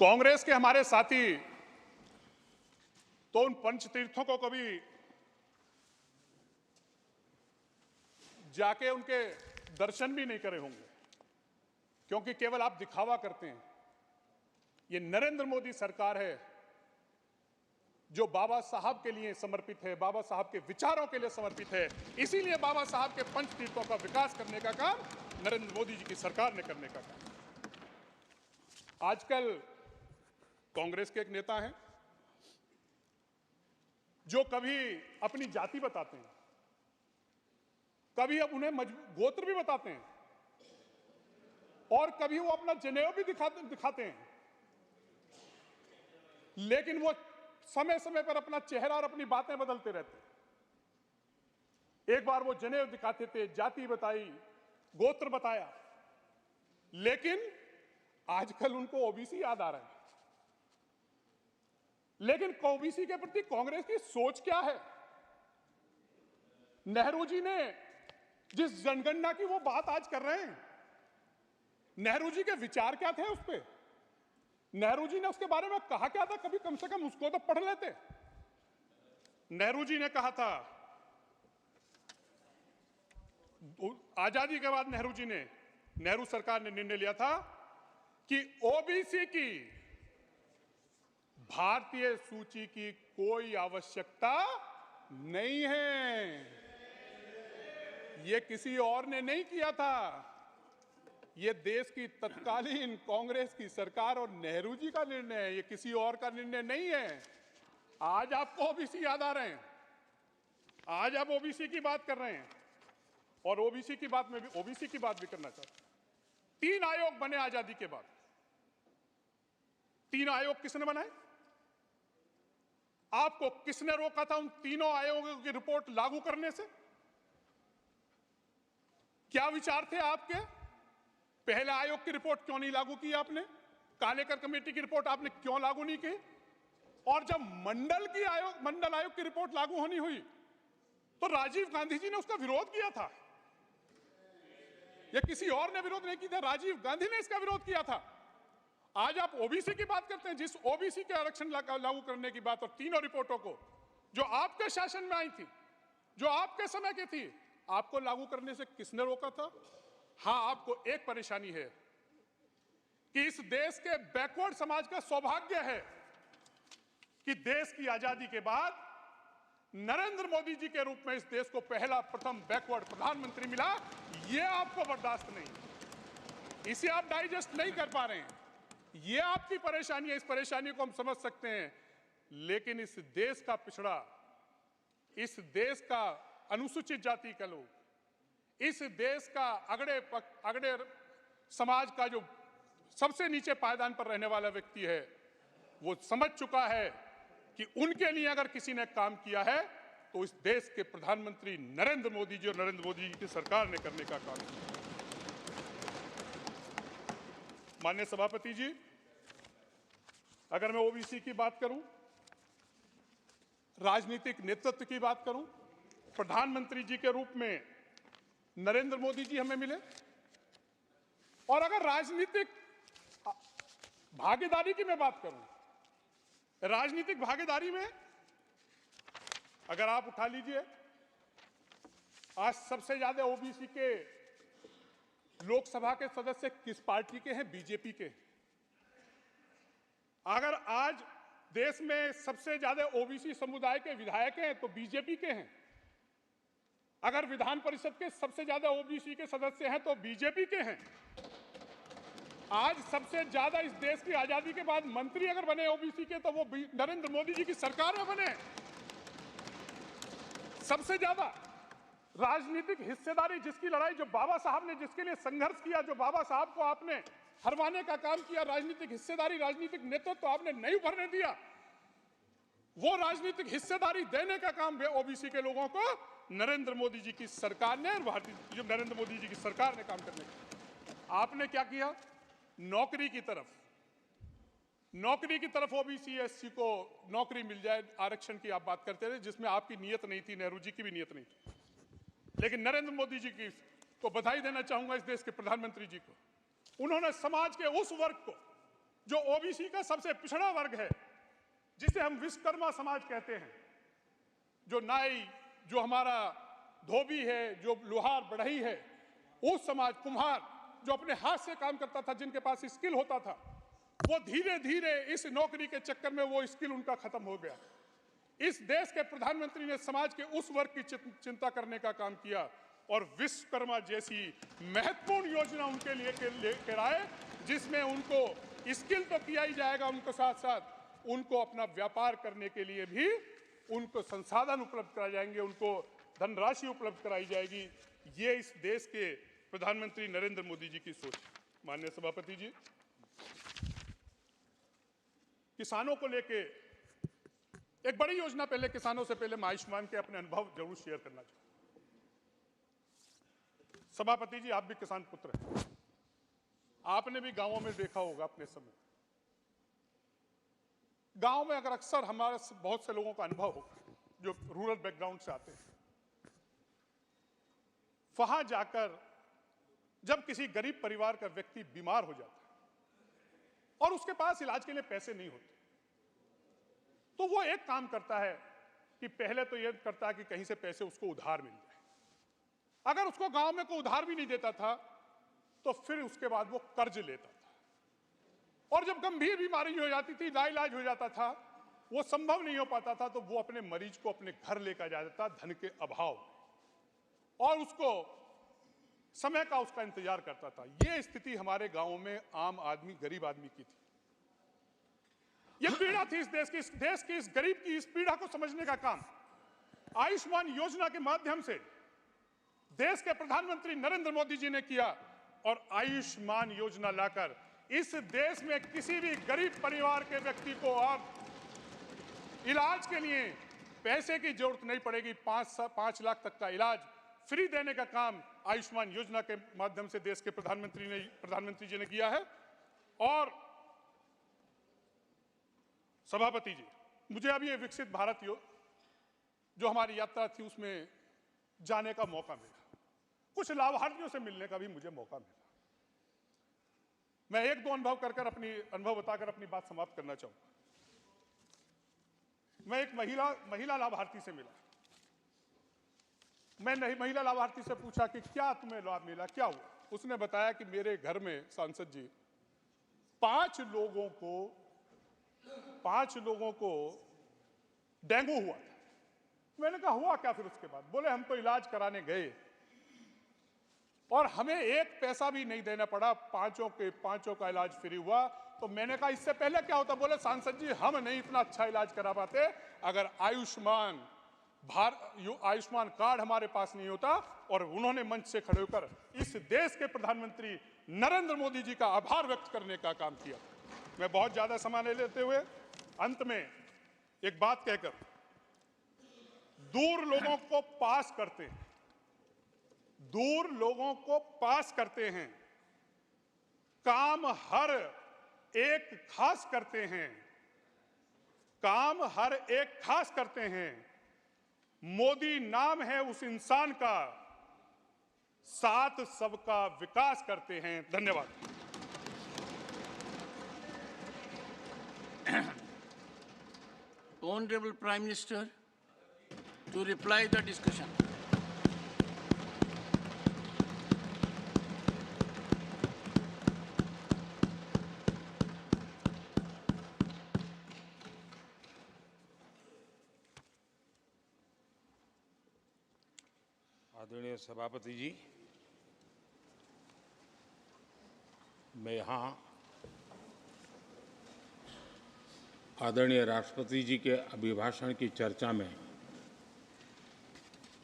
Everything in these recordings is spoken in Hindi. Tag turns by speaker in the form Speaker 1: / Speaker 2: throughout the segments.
Speaker 1: कांग्रेस के हमारे साथी तो उन पंचतीर्थों को कभी जाके उनके दर्शन भी नहीं करे होंगे, क्योंकि केवल आप दिखावा करते हैं। ये नरेंद्र मोदी सरकार है जो बाबा साहब के लिए समर्पित है, बाबा साहब के विचारों के लिए समर्पित है। इसीलिए बाबा साहब के पंचतीर्थों का विकास करने का काम नरेंद्र मोदी जी की सरकार ने करने का काम। आजकल कांग्रेस के एक नेता हैं जो कभी अपनी जाति बताते हैं, कभी अब उन्हें गोत्र भी बताते हैं, और कभी वो अपना जनेऊ भी दिखाते हैं, लेकिन वो समय समय पर अपना चेहरा और अपनी बातें बदलते रहते हैं। एक बार वो जनेऊ दिखाते थे, जाति बताई, गोत्र बताया, लेकिन आजकल उनको ओबीसी याद आ रहा है। लेकिन ओबीसी के प्रति कांग्रेस की सोच क्या है? नेहरू जी ने जिस जनगणना की वो बात आज कर रहे हैं, नेहरू जी के विचार क्या थे उस पे? नेहरू जी ने उसके बारे में कहा क्या था? कभी कम से कम उसको तो पढ़ लेते। नेहरू जी ने कहा था, आजादी के बाद नेहरू सरकार ने निर्णय लिया था कि ओबीसी की भारतीय सूची की कोई आवश्यकता नहीं है। यह किसी और ने नहीं किया था, यह देश की तत्कालीन कांग्रेस की सरकार और नेहरू जी का निर्णय है, यह किसी और का निर्णय नहीं है। आज आपको ओबीसी याद आ रहे हैं, आज आप ओबीसी की बात कर रहे हैं, और ओबीसी की बात भी करना चाहते हैं। 3 आयोग बने आजादी के बाद। 3 आयोग किसने बनाए? आपको किसने रोका था उन तीनों आयोगों की रिपोर्ट लागू करने से? क्या विचार थे आपके? पहले आयोग की रिपोर्ट क्यों नहीं लागू की आपने? कालेकर कमेटी की रिपोर्ट आपने क्यों लागू नहीं की? और जब मंडल आयोग की रिपोर्ट लागू होनी हुई तो राजीव गांधी जी ने उसका विरोध किया था। यह किसी और ने विरोध नहीं किया था, राजीव गांधी ने इसका विरोध किया था। आज आप ओबीसी की बात करते हैं, जिस ओबीसी के आरक्षण लागू करने की बात, और तीनों रिपोर्टों को जो आपके शासन में आई थी, जो आपके समय की थी, आपको लागू करने से किसने रोका था? हां, आपको एक परेशानी है कि इस देश के बैकवर्ड समाज का सौभाग्य है कि देश की आजादी के बाद नरेंद्र मोदी जी के रूप में इस देश को प्रथम बैकवर्ड प्रधानमंत्री मिला। यह आपको बर्दाश्त नहीं, इसे आप डाइजेस्ट नहीं कर पा रहे हैं। यह आपकी परेशानी है, इस परेशानी को हम समझ सकते हैं, लेकिन इस देश का पिछड़ा, इस देश का अनुसूचित जाति का लोग, इस देश का अगड़े समाज का जो सबसे नीचे पायदान पर रहने वाला व्यक्ति है, वो समझ चुका है कि उनके लिए अगर किसी ने काम किया है तो इस देश के प्रधानमंत्री नरेंद्र मोदी जी और नरेंद्र मोदी जी की सरकार ने करने का काम किया। माननीय सभापति जी, अगर मैं ओबीसी की बात करूं, राजनीतिक नेतृत्व की बात करूं, प्रधानमंत्री जी के रूप में नरेंद्र मोदी जी हमें मिले, और अगर राजनीतिक भागीदारी की मैं बात करूं, राजनीतिक भागीदारी में अगर आप उठा लीजिए, आज सबसे ज्यादा ओबीसी के लोकसभा के सदस्य किस पार्टी के हैं? बीजेपी के। अगर आज देश में सबसे ज्यादा ओबीसी समुदाय के विधायक हैं तो बीजेपी के हैं। अगर विधान परिषद के सबसे ज्यादा ओबीसी के सदस्य हैं तो बीजेपी के हैं। आज सबसे ज्यादा इस देश की आजादी के बाद मंत्री अगर बने ओबीसी के तो वो नरेंद्र मोदी जी की सरकार में बने। सबसे ज्यादा राजनीतिक हिस्सेदारी, जिसकी लड़ाई, जो बाबा साहब ने जिसके लिए संघर्ष किया, जो बाबा साहब को आपने हरवाने का काम किया, राजनीतिक हिस्सेदारी, राजनीतिक नेतृत्व तो आपने नहीं उभरने दिया, वो राजनीतिक हिस्सेदारी देने का काम ओबीसी के लोगों को नरेंद्र मोदी जी की सरकार ने, नरेंद्र मोदी जी की सरकार ने काम करने का। आपने क्या किया? नौकरी की तरफ ओबीसी एससी को नौकरी मिल जाए, आरक्षण की आप बात करते थे, जिसमें आपकी नीयत नहीं थी, नेहरू जी की भी नीयत नहीं थी। लेकिन नरेंद्र मोदी जी को बधाई देना चाहूंगा, इस देश के प्रधानमंत्री जी को। उन्होंने समाज के उस वर्ग को जो ओबीसी का सबसे पिछड़ा वर्ग है, जिसे हम विश्वकर्मा समाज कहते हैं, जो नाई, जो हमारा धोबी है, जो लोहार बढ़ई है, उस समाज, कुम्हार जो अपने हाथ से काम करता था, जिनके पास स्किल होता था, वो धीरे धीरे इस नौकरी के चक्कर में वो स्किल उनका खत्म हो गया। इस देश के प्रधानमंत्री ने समाज के उस वर्ग की चिंता करने का काम किया और विश्वकर्मा जैसी महत्वपूर्ण योजना उनके लिए लेकर आए, जिसमें उनको स्किल तो किया ही जाएगा, उनको साथ साथ उनको अपना व्यापार करने के लिए भी उनको संसाधन उपलब्ध कराए जाएंगे, उनको धनराशि उपलब्ध कराई जाएगी। ये इस देश के प्रधानमंत्री नरेंद्र मोदी जी की सोच। माननीय सभापति जी, किसानों को लेके एक बड़ी योजना, पहले किसानों से पहले मैं आयुष्मान के अपने अनुभव जरूर शेयर करना चाहूंगा। सभापति जी, आप भी किसान पुत्र हैं, आपने भी गांवों में देखा होगा अपने समय। गांव में अगर अक्सर हमारे बहुत से लोगों का अनुभव होगा जो रूरल बैकग्राउंड से आते हैं, वहां जाकर जब किसी गरीब परिवार का व्यक्ति बीमार हो जाता है और उसके पास इलाज के लिए पैसे नहीं होते, तो वो एक काम करता है कि पहले तो ये करता है कि कहीं से पैसे उसको उधार मिल जाए। अगर उसको गांव में कोई उधार भी नहीं देता था तो फिर उसके बाद वो कर्ज लेता था, और जब गंभीर बीमारी हो जाती थी, लाइलाज हो जाता था, वो संभव नहीं हो पाता था, तो वो अपने मरीज को अपने घर लेकर जाता था धन के अभाव, और उसको समय का उसका इंतजार करता था। ये स्थिति हमारे गांवों में आम आदमी, गरीब आदमी की थी। ये पीड़ा थी इस देश की इस गरीब की इस पीड़ा को समझने का काम आयुष्मान योजना के माध्यम से देश के प्रधानमंत्री नरेंद्र मोदी जी ने किया, और आयुष्मान योजना लाकर इस देश में किसी भी गरीब परिवार के व्यक्ति को अब इलाज के लिए पैसे की जरूरत नहीं पड़ेगी। 5 लाख तक का इलाज फ्री देने का काम आयुष्मान योजना के माध्यम से देश के प्रधानमंत्री जी ने किया है। और सभापति जी, मुझे अभी ये विकसित भारत जो हमारी यात्रा थी उसमें जाने का मौका मिला, कुछ लाभार्थियों से मिलने का भी मुझे मौका मिला। मैं एक दो अनुभव बताकर अपनी बात समाप्त करना चाहूंगा। मैं एक महिला लाभार्थी से मिला। मैं महिला लाभार्थी से पूछा कि क्या तुम्हें लाभ मिला, क्या हुआ? उसने बताया कि मेरे घर में सांसद जी 5 लोगों को डेंगू हुआ था। मैंने कहा हुआ क्या फिर उसके बाद? बोले हम तो इलाज कराने गए और हमें 1 पैसा भी नहीं देना पड़ा, 5 का इलाज फ्री हुआ। तो मैंने कहा इससे पहले क्या होता? बोले सांसद जी हम नहीं इतना अच्छा इलाज करा पाते अगर आयुष्मान कार्ड हमारे पास नहीं होता। और उन्होंने मंच से खड़े होकर इस देश के प्रधानमंत्री नरेंद्र मोदी जी का आभार व्यक्त करने का काम किया। मैं बहुत ज्यादा समय ले लेते हुए अंत में एक बात कहकर, दूर लोगों को पास करते हैं, काम हर एक खास करते हैं, मोदी नाम है उस इंसान का, साथ सबका विकास करते हैं। धन्यवाद।
Speaker 2: Honorable Prime Minister, to reply the discussion.
Speaker 3: आदरणीय सभापति जी, मैं यहाँ आदरणीय राष्ट्रपति जी के अभिभाषण की चर्चा में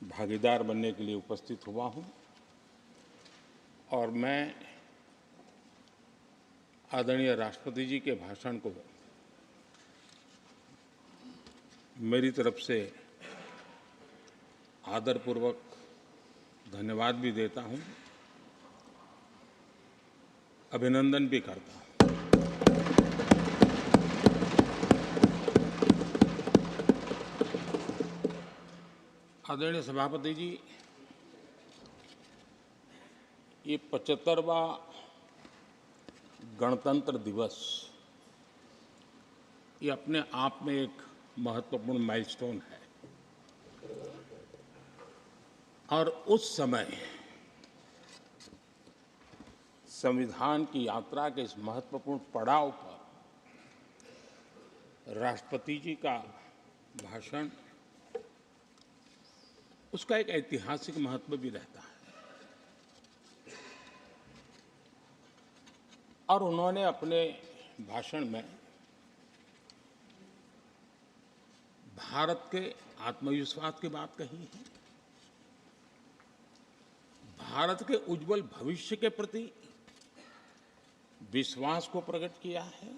Speaker 3: भागीदार बनने के लिए उपस्थित हुआ हूँ और मैं आदरणीय राष्ट्रपति जी के भाषण को मेरी तरफ से आदरपूर्वक धन्यवाद भी देता हूँ, अभिनंदन भी करता हूँ। आदरणीय सभापति जी, ये 75वां गणतंत्र दिवस ये अपने आप में एक महत्वपूर्ण माइलस्टोन है और उस समय संविधान की यात्रा के इस महत्वपूर्ण पड़ाव पर राष्ट्रपति जी का भाषण, उसका एक ऐतिहासिक महत्व भी रहता है। और उन्होंने अपने भाषण में भारत के आत्मविश्वास की बात कही है, भारत के उज्जवल भविष्य के प्रति विश्वास को प्रकट किया है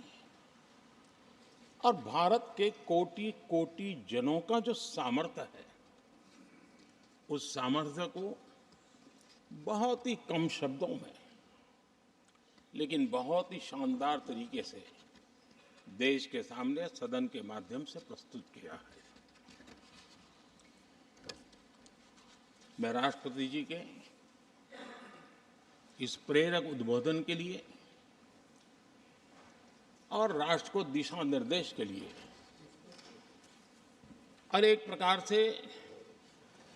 Speaker 3: और भारत के कोटि कोटि जनों का जो सामर्थ्य है, उस सामर्थ्य को बहुत ही कम शब्दों में लेकिन बहुत ही शानदार तरीके से देश के सामने सदन के माध्यम से प्रस्तुत किया है। मैं राष्ट्रपति जी के इस प्रेरक उद्बोधन के लिए और राष्ट्र को दिशा निर्देश के लिए और एक प्रकार से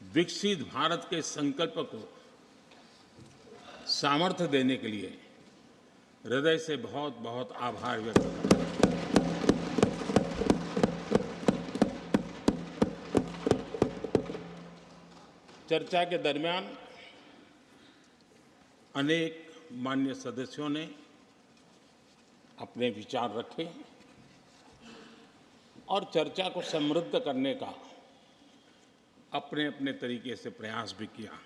Speaker 3: विकसित भारत के संकल्प को सामर्थ्य देने के लिए हृदय से बहुत बहुत आभार व्यक्त करता हूं। चर्चा के दरमियान अनेक मान्य सदस्यों ने अपने विचार रखे और चर्चा को समृद्ध करने का अपने अपने तरीके से प्रयास भी किया।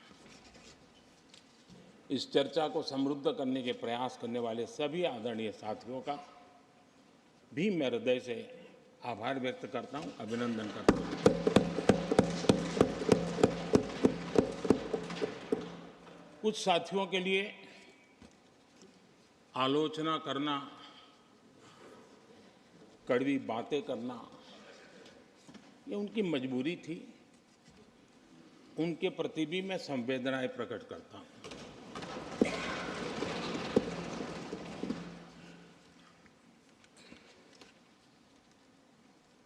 Speaker 3: इस चर्चा को समृद्ध करने के प्रयास करने वाले सभी आदरणीय साथियों का भी मैं हृदय से आभार व्यक्त करता हूं, अभिनंदन करता हूं। कुछ साथियों के लिए आलोचना करना, कड़वी बातें करना, ये उनकी मजबूरी थी। उनके प्रति भी मैं संवेदनाएं प्रकट करता हूं।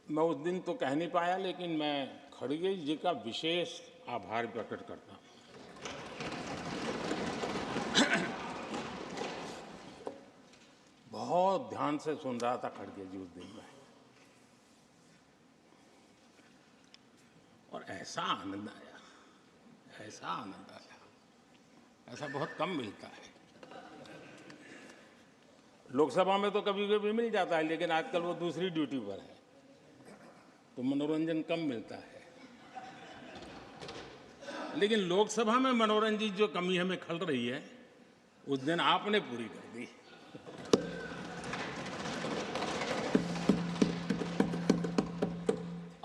Speaker 3: मैं उस दिन तो कह नहीं पाया, लेकिन मैं खड़गे जी का विशेष आभार प्रकट करता हूं। बहुत ध्यान से सुन रहा था खड़गे जी उस दिन में, और ऐसा आनंद आया, ऐसा आनंद आया, ऐसा बहुत कम मिलता है। लोकसभा में तो कभी कभी मिल जाता है, लेकिन आजकल वो दूसरी ड्यूटी पर है तो मनोरंजन कम मिलता है। लेकिन लोकसभा में मनोरंजन की जो कमी हमें खल रही है, उस दिन आपने पूरी कर दी।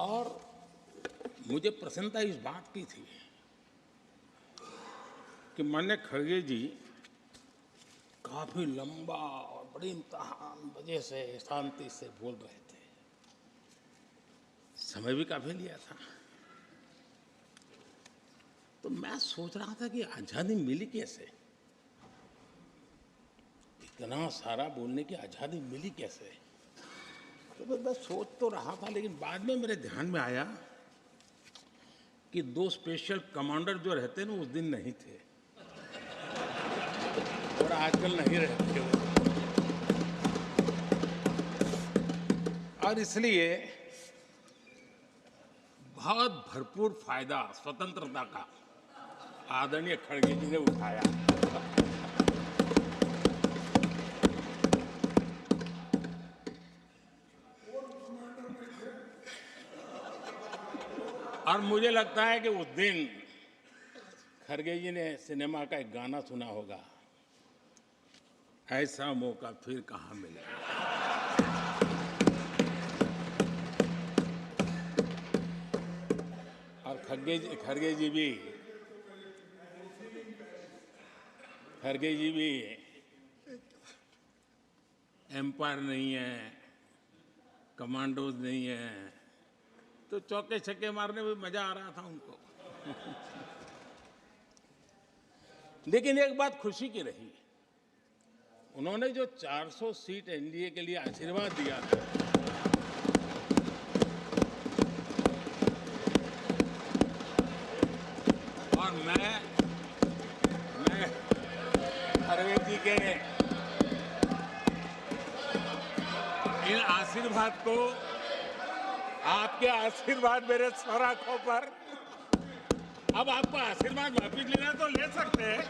Speaker 3: और मुझे प्रसन्नता इस बात की थी कि माननीय खड़गे जी काफी लंबा और बड़ी इम्तिहान वजह से शांति से बोल रहे थे। समय भी काफी लिया था। तो मैं सोच रहा था कि आजादी मिली कैसे, इतना सारा बोलने की आजादी मिली कैसे। तो मैं सोच तो रहा था, लेकिन बाद में मेरे ध्यान में आया कि दो स्पेशल कमांडर जो रहते हैं ना, उस दिन नहीं थे और आजकल नहीं रहते वो। और इसलिए बहुत भरपूर फायदा स्वतंत्रता का आदरणीय खड़गे जी ने उठाया। और मुझे लगता है कि उस दिन खड़गे जी ने सिनेमा का एक गाना सुना होगा, ऐसा मौका फिर कहाँ मिलेगा। और खड़गे जी भी एम्पायर नहीं है, कमांडोज नहीं है, तो चौके छक्के मारने में मजा आ रहा था उनको। लेकिन एक बात खुशी की रही, उन्होंने जो 400 सीट एनडीए के लिए आशीर्वाद दिया था, तरीके ने इन आशीर्वाद को, आपके आशीर्वाद मेरे सर आंखों पर, अब आपको आशीर्वाद वापिस लेना तो ले सकते हैं,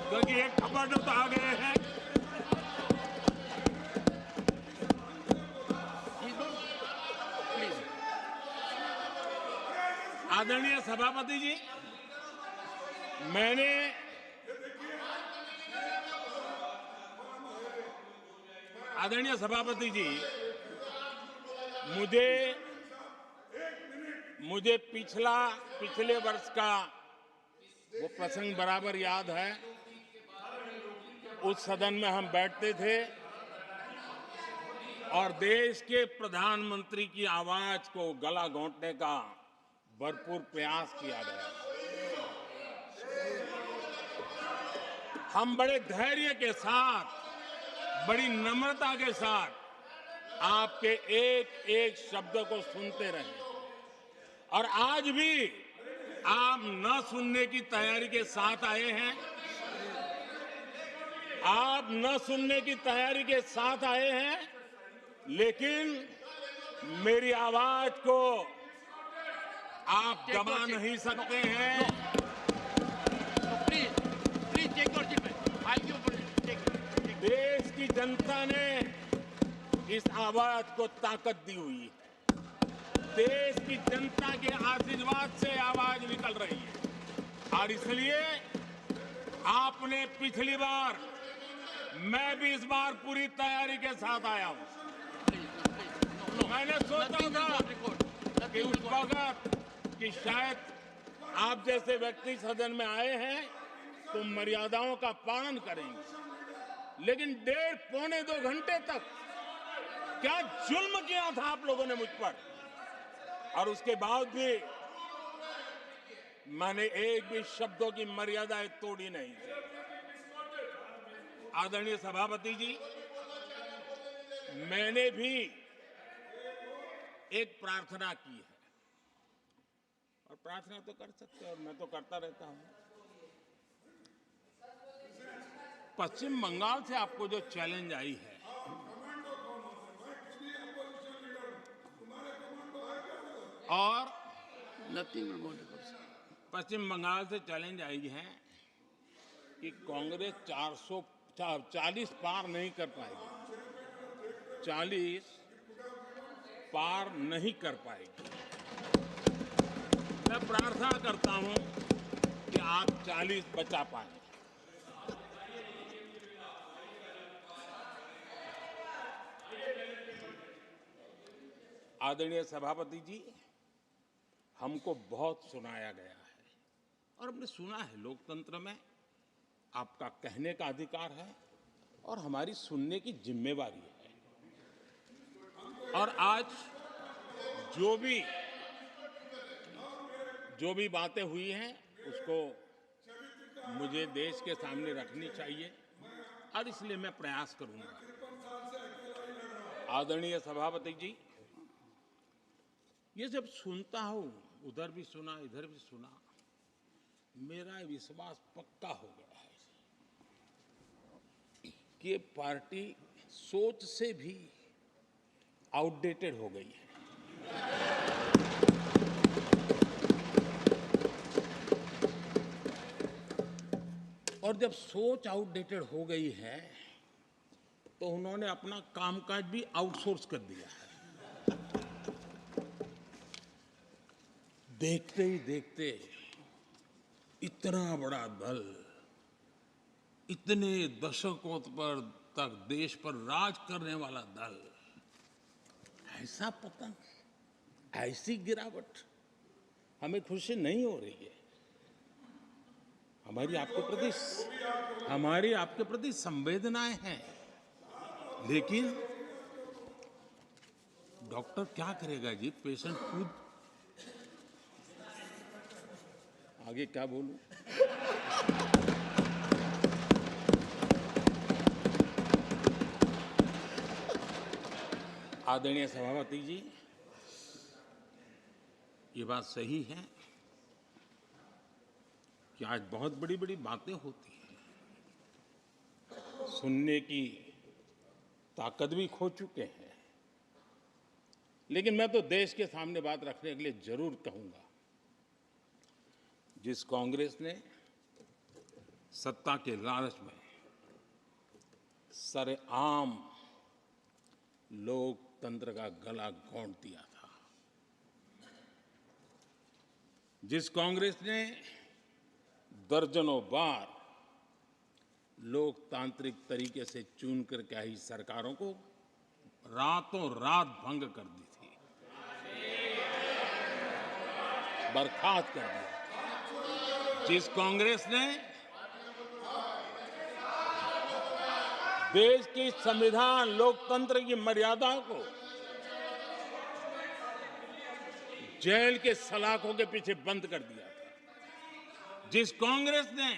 Speaker 3: क्योंकि एक खबर तो आ गए हैं। आदरणीय सभापति जी, मैंने आदरणीय सभापति जी, मुझे पिछले वर्ष का वो प्रसंग बराबर याद है। उस सदन में हम बैठते थे और देश के प्रधानमंत्री की आवाज को गला घोंटने का भरपूर प्रयास किया गया। हम बड़े धैर्य के साथ, बड़ी नम्रता के साथ आपके एक एक शब्द को सुनते रहे, और आज भी आप न सुनने की तैयारी के साथ आए हैं। आप न सुनने की तैयारी के साथ आए हैं, लेकिन मेरी आवाज को आप दबा नहीं सकते हैं। देश की जनता ने इस आवाज को ताकत दी हुई है। देश की जनता के आशीर्वाद से आवाज निकल रही है, और इसलिए आपने पिछली बार, मैं भी इस बार पूरी तैयारी के साथ आया हूं। मैंने सोचा था कि उस वक्त कि शायद आप जैसे व्यक्ति सदन में आए हैं तो मर्यादाओं का पालन करेंगे, लेकिन पौने 2 घंटे तक क्या जुल्म किया था आप लोगों ने मुझ पर, और उसके बाद भी मैंने एक भी शब्दों की मर्यादाएं तोड़ी नहीं थी। आदरणीय सभापति जी, मैंने भी एक प्रार्थना की है, और प्रार्थना तो कर सकते हैं, और मैं तो करता रहता हूं। पश्चिम बंगाल से आपको जो चैलेंज आई है, और पश्चिम बंगाल से चैलेंज आई है कि कांग्रेस 440 पार नहीं कर पाएगी, 40 पार नहीं कर पाएगी। मैं प्रार्थना करता हूं कि आप 40 बचा पाए। आदरणीय सभापति जी, हमको बहुत सुनाया गया है, और हमने सुना है। लोकतंत्र में आपका कहने का अधिकार है, और हमारी सुनने की जिम्मेवारी है। और आज जो भी बातें हुई हैं, उसको मुझे देश के सामने रखनी चाहिए, और इसलिए मैं प्रयास करूंगा। आदरणीय सभापति जी, ये जब सुनता हूं, उधर भी सुना, इधर भी सुना, मेरा विश्वास पक्का हो गया है कि ये पार्टी सोच से भी आउटडेटेड हो गई है। और जब सोच आउटडेटेड हो गई है, तो उन्होंने अपना कामकाज भी आउटसोर्स कर दिया है। देखते ही देखते इतना बड़ा दल, इतने दशकों पर तक देश पर राज करने वाला दल, ऐसा पतन, ऐसी गिरावट, हमें खुशी नहीं हो रही है। हमारी आपके प्रति संवेदनाएं हैं, लेकिन डॉक्टर क्या करेगा जी, पेशेंट खुद। आगे क्या बोलूं? आदरणीय सभापति जी, ये बात सही है कि आज बहुत बड़ी बड़ी बातें होती हैं, सुनने की ताकत भी खो चुके हैं। लेकिन मैं तो देश के सामने बात रखने के लिए जरूर कहूंगा, जिस कांग्रेस ने सत्ता के लालच में सरेआम लोकतंत्र का गला घोंट दिया था, जिस कांग्रेस ने दर्जनों बार लोकतांत्रिक तरीके से चुन करके आई सरकारों को रातों रात भंग कर दी थी, बर्खास्त कर दिया, जिस कांग्रेस ने देश की संविधान लोकतंत्र की मर्यादाओं को जेल के सलाखों के पीछे बंद कर दिया था, जिस कांग्रेस ने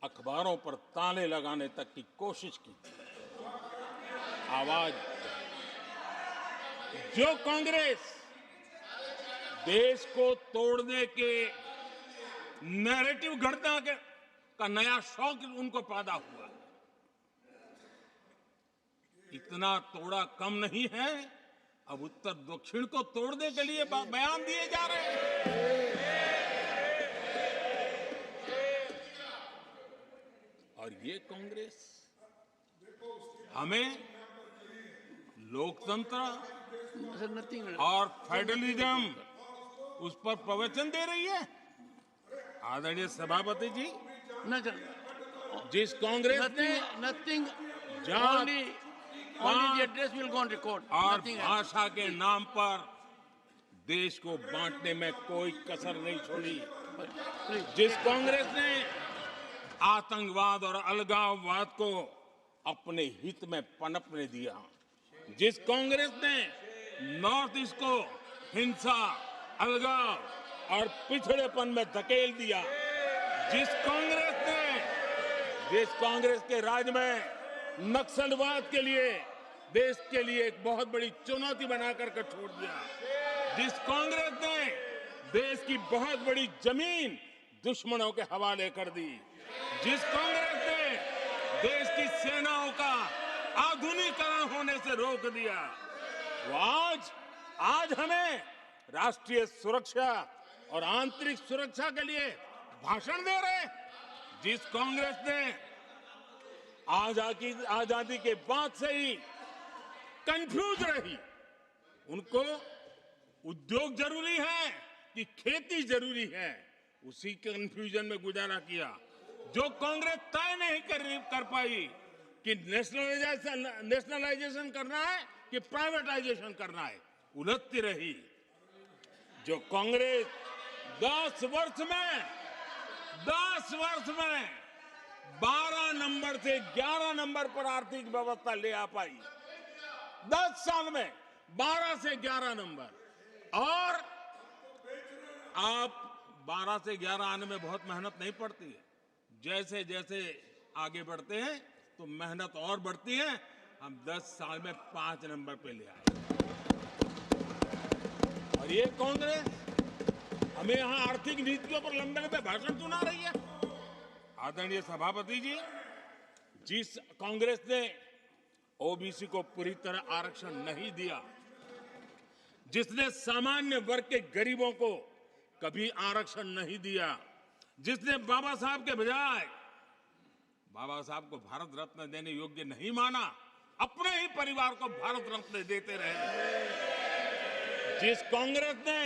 Speaker 3: अखबारों पर ताले लगाने तक की कोशिश की थी, आवाज, जो कांग्रेस देश को तोड़ने के नैरेटिव घड़ना का नया शौक उनको पैदा हुआ, इतना तोड़ा कम नहीं है, अब उत्तर दक्षिण को तोड़ने के लिए बयान दिए जा रहे हैं। और ये कांग्रेस हमें लोकतंत्र और फेडरलिज्म उस पर प्रवचन दे रही है। आदरणीय सभापति जी, जिस कांग्रेस ने
Speaker 2: nothing,
Speaker 3: जात,
Speaker 2: only the address will go on record.
Speaker 3: और
Speaker 2: Nothing else.
Speaker 3: भाषा के नाम पर देश को बांटने में कोई कसर नहीं छोड़ी,
Speaker 2: Please.
Speaker 3: जिस कांग्रेस ने आतंकवाद और अलगाववाद को अपने हित में पनपने दिया, जिस कांग्रेस ने नॉर्थ ईस्ट को हिंसा, अलगाव और पिछड़ेपन में धकेल दिया, जिस कांग्रेस के राज में नक्सलवाद के लिए देश के लिए एक बहुत बड़ी चुनौती बनाकर के छोड़ दिया, जिस कांग्रेस ने देश की बहुत बड़ी जमीन दुश्मनों के हवाले कर दी, जिस कांग्रेस ने देश की सेनाओं का आधुनिकीकरण होने से रोक दिया, वो आज हमें राष्ट्रीय सुरक्षा और आंतरिक सुरक्षा के लिए भाषण दे रहे हैं। जिस कांग्रेस ने आजादी के बाद से ही कंफ्यूज रही, उनको उद्योग जरूरी है कि खेती जरूरी है, उसी कंफ्यूजन में गुजारा किया। जो कांग्रेस तय नहीं कर पाई कि नेशनलाइजेशन करना है कि प्राइवेटाइजेशन करना है, उलझती रही। जो कांग्रेस 10 वर्ष में 12 नंबर से 11 नंबर पर आर्थिक व्यवस्था ले आ पाई, 10 साल में 12 से 11 नंबर, और आप 12 से 11 आने में बहुत मेहनत नहीं पड़ती है। जैसे जैसे आगे बढ़ते हैं तो मेहनत और बढ़ती है। हम 10 साल में 5 नंबर पे ले आए, और ये कांग्रेस हमें यहाँ आर्थिक नीतियों पर लंबे लंबे भाषण सुना रही है। आदरणीय सभापति जी, जिस कांग्रेस ने ओबीसी को पूरी तरह आरक्षण नहीं दिया, जिसने सामान्य वर्ग के गरीबों को कभी आरक्षण नहीं दिया, जिसने बाबा साहब के बजाय बाबा साहब को भारत रत्न देने योग्य नहीं माना, अपने ही परिवार को भारत रत्न देते रहे, जिस कांग्रेस ने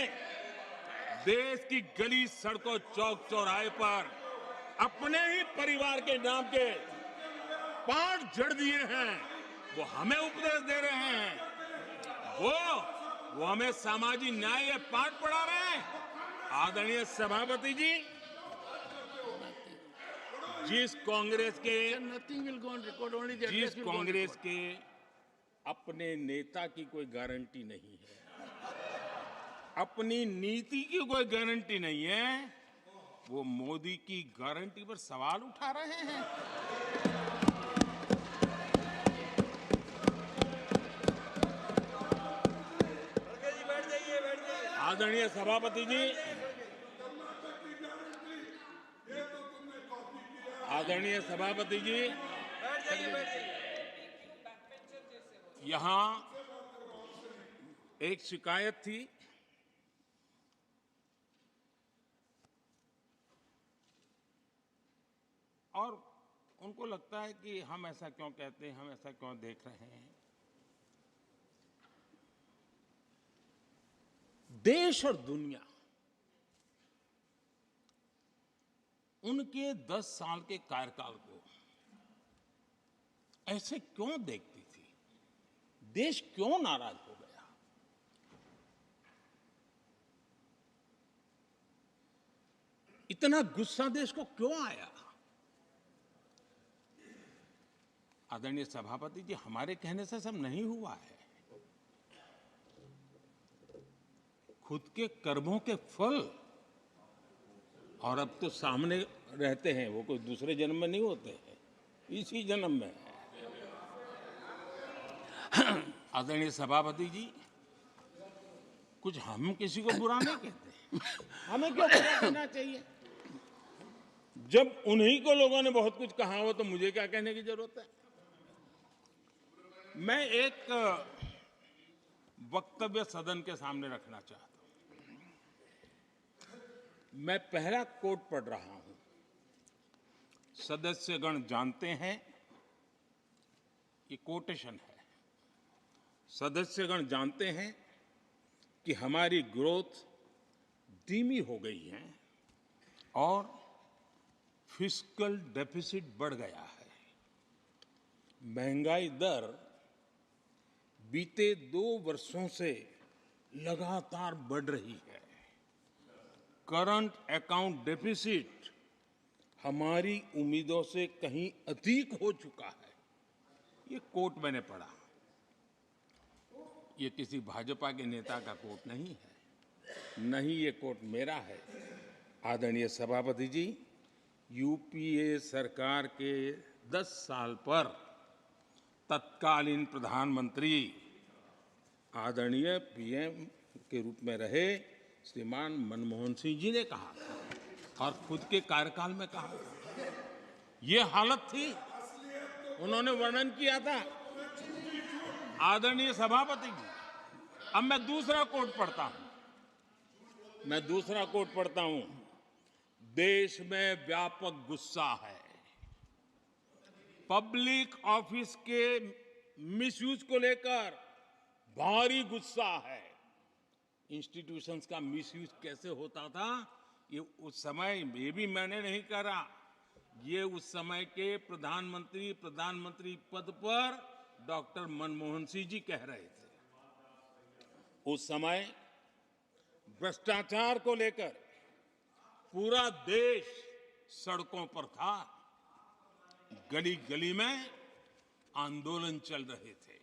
Speaker 3: देश की गली सड़कों चौक चौराहे पर अपने ही परिवार के नाम के पाठ जड़ दिए हैं, वो हमें उपदेश दे रहे हैं, वो हमें सामाजिक न्याय के पाठ पढ़ा रहे हैं। आदरणीय सभापति जी, जिस कांग्रेस के
Speaker 2: Nothing will go on record, only the
Speaker 3: जिस
Speaker 2: address will go on
Speaker 3: Congress
Speaker 2: record.
Speaker 3: के अपने नेता की कोई गारंटी नहीं है, अपनी नीति की कोई गारंटी नहीं है, वो मोदी की गारंटी पर सवाल उठा रहे हैं। आदरणीय सभापति जी, आदरणीय सभापति जी, यहाँ एक शिकायत थी और उनको लगता है कि हम ऐसा क्यों कहते हैं, हम ऐसा क्यों देख रहे हैं। देश और दुनिया उनके 10 साल के कार्यकाल को ऐसे क्यों देखती थी, देश क्यों नाराज हो गया। इतना गुस्सा देश को क्यों आया। आदरणीय सभापति जी, हमारे कहने से सब नहीं हुआ है। खुद के कर्मों के फल और अब तो सामने रहते हैं, वो कोई दूसरे जन्म में नहीं होते हैं, इसी जन्म में है। आदरणीय सभापति जी, कुछ हम किसी को बुरा नहीं कहते, हमें क्यों बुरा कहना चाहिए। जब उन्हीं को लोगों ने बहुत कुछ कहा हो तो मुझे क्या कहने की जरूरत है। मैं एक वक्तव्य सदन के सामने रखना चाहता हूं। मैं पहला कोट पढ़ रहा हूं। सदस्यगण जानते हैं, ये कोटेशन है। सदस्यगण जानते हैं कि हमारी ग्रोथ धीमी हो गई है और फिस्कल डेफिसिट बढ़ गया है। महंगाई दर बीते 2 वर्षों से लगातार बढ़ रही है। करंट अकाउंट डेफिसिट हमारी उम्मीदों से कहीं अधिक हो चुका है। ये कोट मैंने पढ़ा। ये किसी भाजपा के नेता का कोट नहीं है, नहीं ये कोट मेरा है। आदरणीय सभापति जी, यूपीए सरकार के 10 साल पर तत्कालीन प्रधानमंत्री आदरणीय पीएम के रूप में रहे श्रीमान मनमोहन सिंह जी ने कहा था और खुद के कार्यकाल में कहा था। ये हालत थी, उन्होंने वर्णन किया था। आदरणीय सभापति जी, अब मैं दूसरा कोट पढ़ता हूं। देश में व्यापक गुस्सा है। पब्लिक ऑफिस के मिसयूज को लेकर भारी गुस्सा है। इंस्टीट्यूशंस का मिसयूज कैसे होता था, ये उस समय ये भी मैंने नहीं करा, ये उस समय के प्रधानमंत्री पद पर डॉक्टर मनमोहन सिंह जी कह रहे थे। उस समय भ्रष्टाचार को लेकर पूरा देश सड़कों पर था, गली गली में आंदोलन चल रहे थे।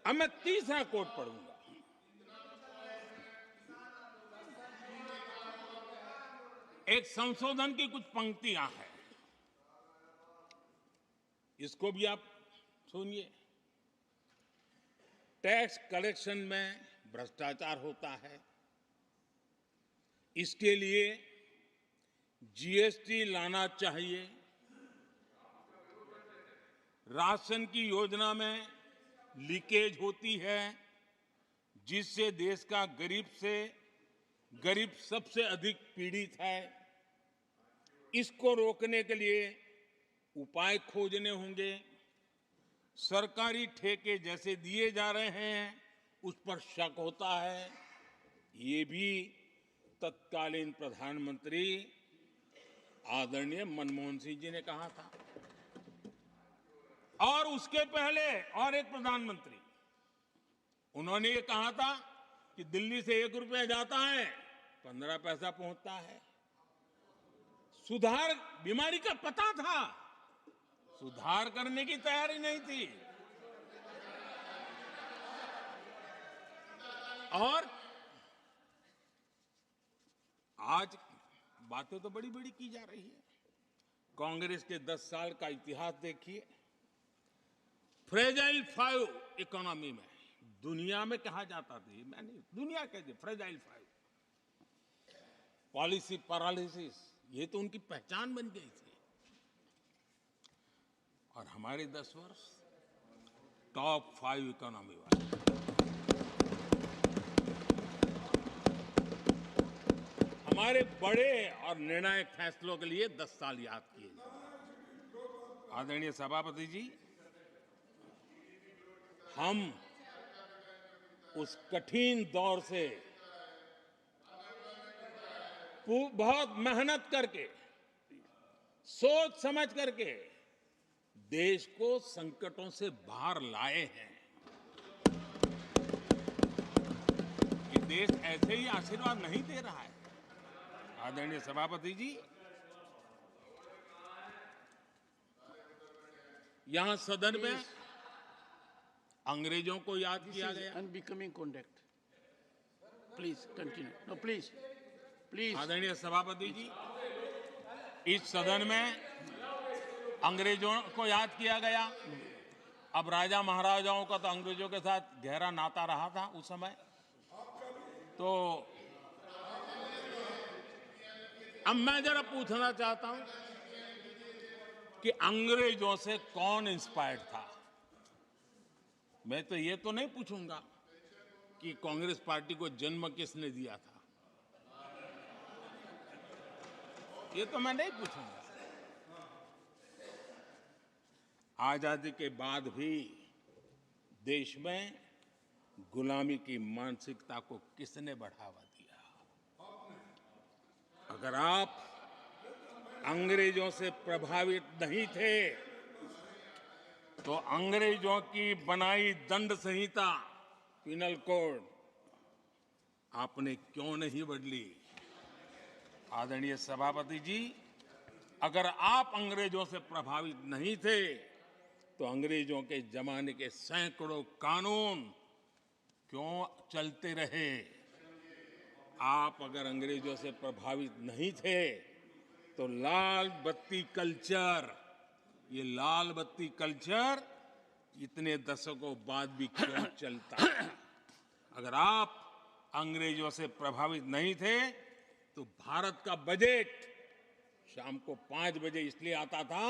Speaker 3: अब मैं तीसरा कोट पढ़ूंगा। एक संशोधन की कुछ पंक्तियां हैं, इसको भी आप सुनिए। टैक्स कलेक्शन में भ्रष्टाचार होता है, इसके लिए जीएसटी लाना चाहिए। राशन की योजना में लीकेज होती है, जिससे देश का गरीब सबसे अधिक पीड़ित है। इसको रोकने के लिए उपाय खोजने होंगे। सरकारी ठेके जैसे दिए जा रहे हैं, उस पर शक होता है। ये भी तत्कालीन प्रधानमंत्री आदरणीय मनमोहन सिंह जी ने कहा था। और उसके पहले और एक प्रधानमंत्री, उन्होंने ये कहा था कि दिल्ली से 1 रुपया जाता है 15 पैसा पहुंचता है। सुधार, बीमारी का पता था, सुधार करने की तैयारी नहीं थी। और आज बातें तो बड़ी बड़ी की जा रही है। कांग्रेस के 10 साल का इतिहास देखिए। फ्रेजाइल 5 इकोनॉमी में दुनिया में कहा जाता था, मैं नहीं, दुनिया कहती फ्रेजाइल 5, पॉलिसी पैरालिसिस, ये तो उनकी पहचान बन गई थी। और हमारे 10 वर्ष टॉप 5 इकोनॉमी वाले। हमारे बड़े और निर्णायक फैसलों के लिए 10 साल याद किए जाएंगे। आदरणीय सभापति जी, हम उस कठिन दौर से बहुत मेहनत करके, सोच समझ करके देश को संकटों से बाहर लाए हैं। ये देश ऐसे ही आशीर्वाद नहीं दे रहा है। आदरणीय सभापति जी, यहां सदन में अंग्रेजों को याद किया गया।
Speaker 2: Unbecoming conduct. Please continue. No please please.
Speaker 3: आदरणीय सभापति जी, इस सदन में अंग्रेजों को याद किया गया। अब राजा महाराजाओं का तो अंग्रेजों के साथ गहरा नाता रहा था उस समय, तो अब मैं जरा पूछना चाहता हूं कि अंग्रेजों से कौन इंस्पायर्ड था। मैं तो ये तो नहीं पूछूंगा कि कांग्रेस पार्टी को जन्म किसने दिया था, ये तो मैं नहीं पूछूंगा। आजादी के बाद भी देश में गुलामी की मानसिकता को किसने बढ़ावा दिया? अगर आप अंग्रेजों से प्रभावित नहीं थे तो अंग्रेजों की बनाई दंड संहिता, पिनल कोड, आपने क्यों नहीं बदली? आदरणीय सभापति जी, अगर आप अंग्रेजों से प्रभावित नहीं थे तो अंग्रेजों के जमाने के सैकड़ों कानून क्यों चलते रहे? आप अगर अंग्रेजों से प्रभावित नहीं थे तो लाल बत्ती कल्चर, ये लाल बत्ती कल्चर इतने दशकों बाद भी क्यों चलता? अगर आप अंग्रेजों से प्रभावित नहीं थे तो भारत का बजट शाम को 5 बजे इसलिए आता था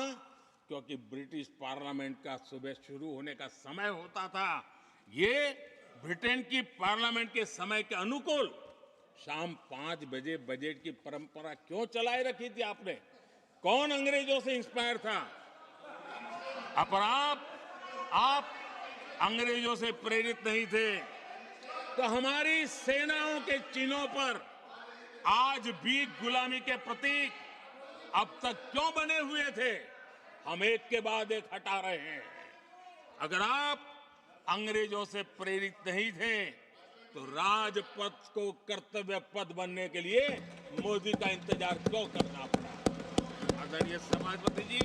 Speaker 3: क्योंकि ब्रिटिश पार्लियामेंट का सुबह शुरू होने का समय होता था। ये ब्रिटेन की पार्लियामेंट के समय के अनुकूल शाम 5 बजे बजट की परंपरा क्यों चलाए रखी थी आपने? कौन अंग्रेजों से इंस्पायर था? पर आप अंग्रेजों से प्रेरित नहीं थे तो हमारी सेनाओं के चिन्हों पर आज भी गुलामी के प्रतीक अब तक क्यों बने हुए थे? हम एक के बाद एक हटा रहे हैं। अगर आप अंग्रेजों से प्रेरित नहीं थे तो राजपथ को कर्तव्य पथ बनने के लिए मोदी का इंतजार क्यों करना पड़ा? आदरणीय सभापति जी,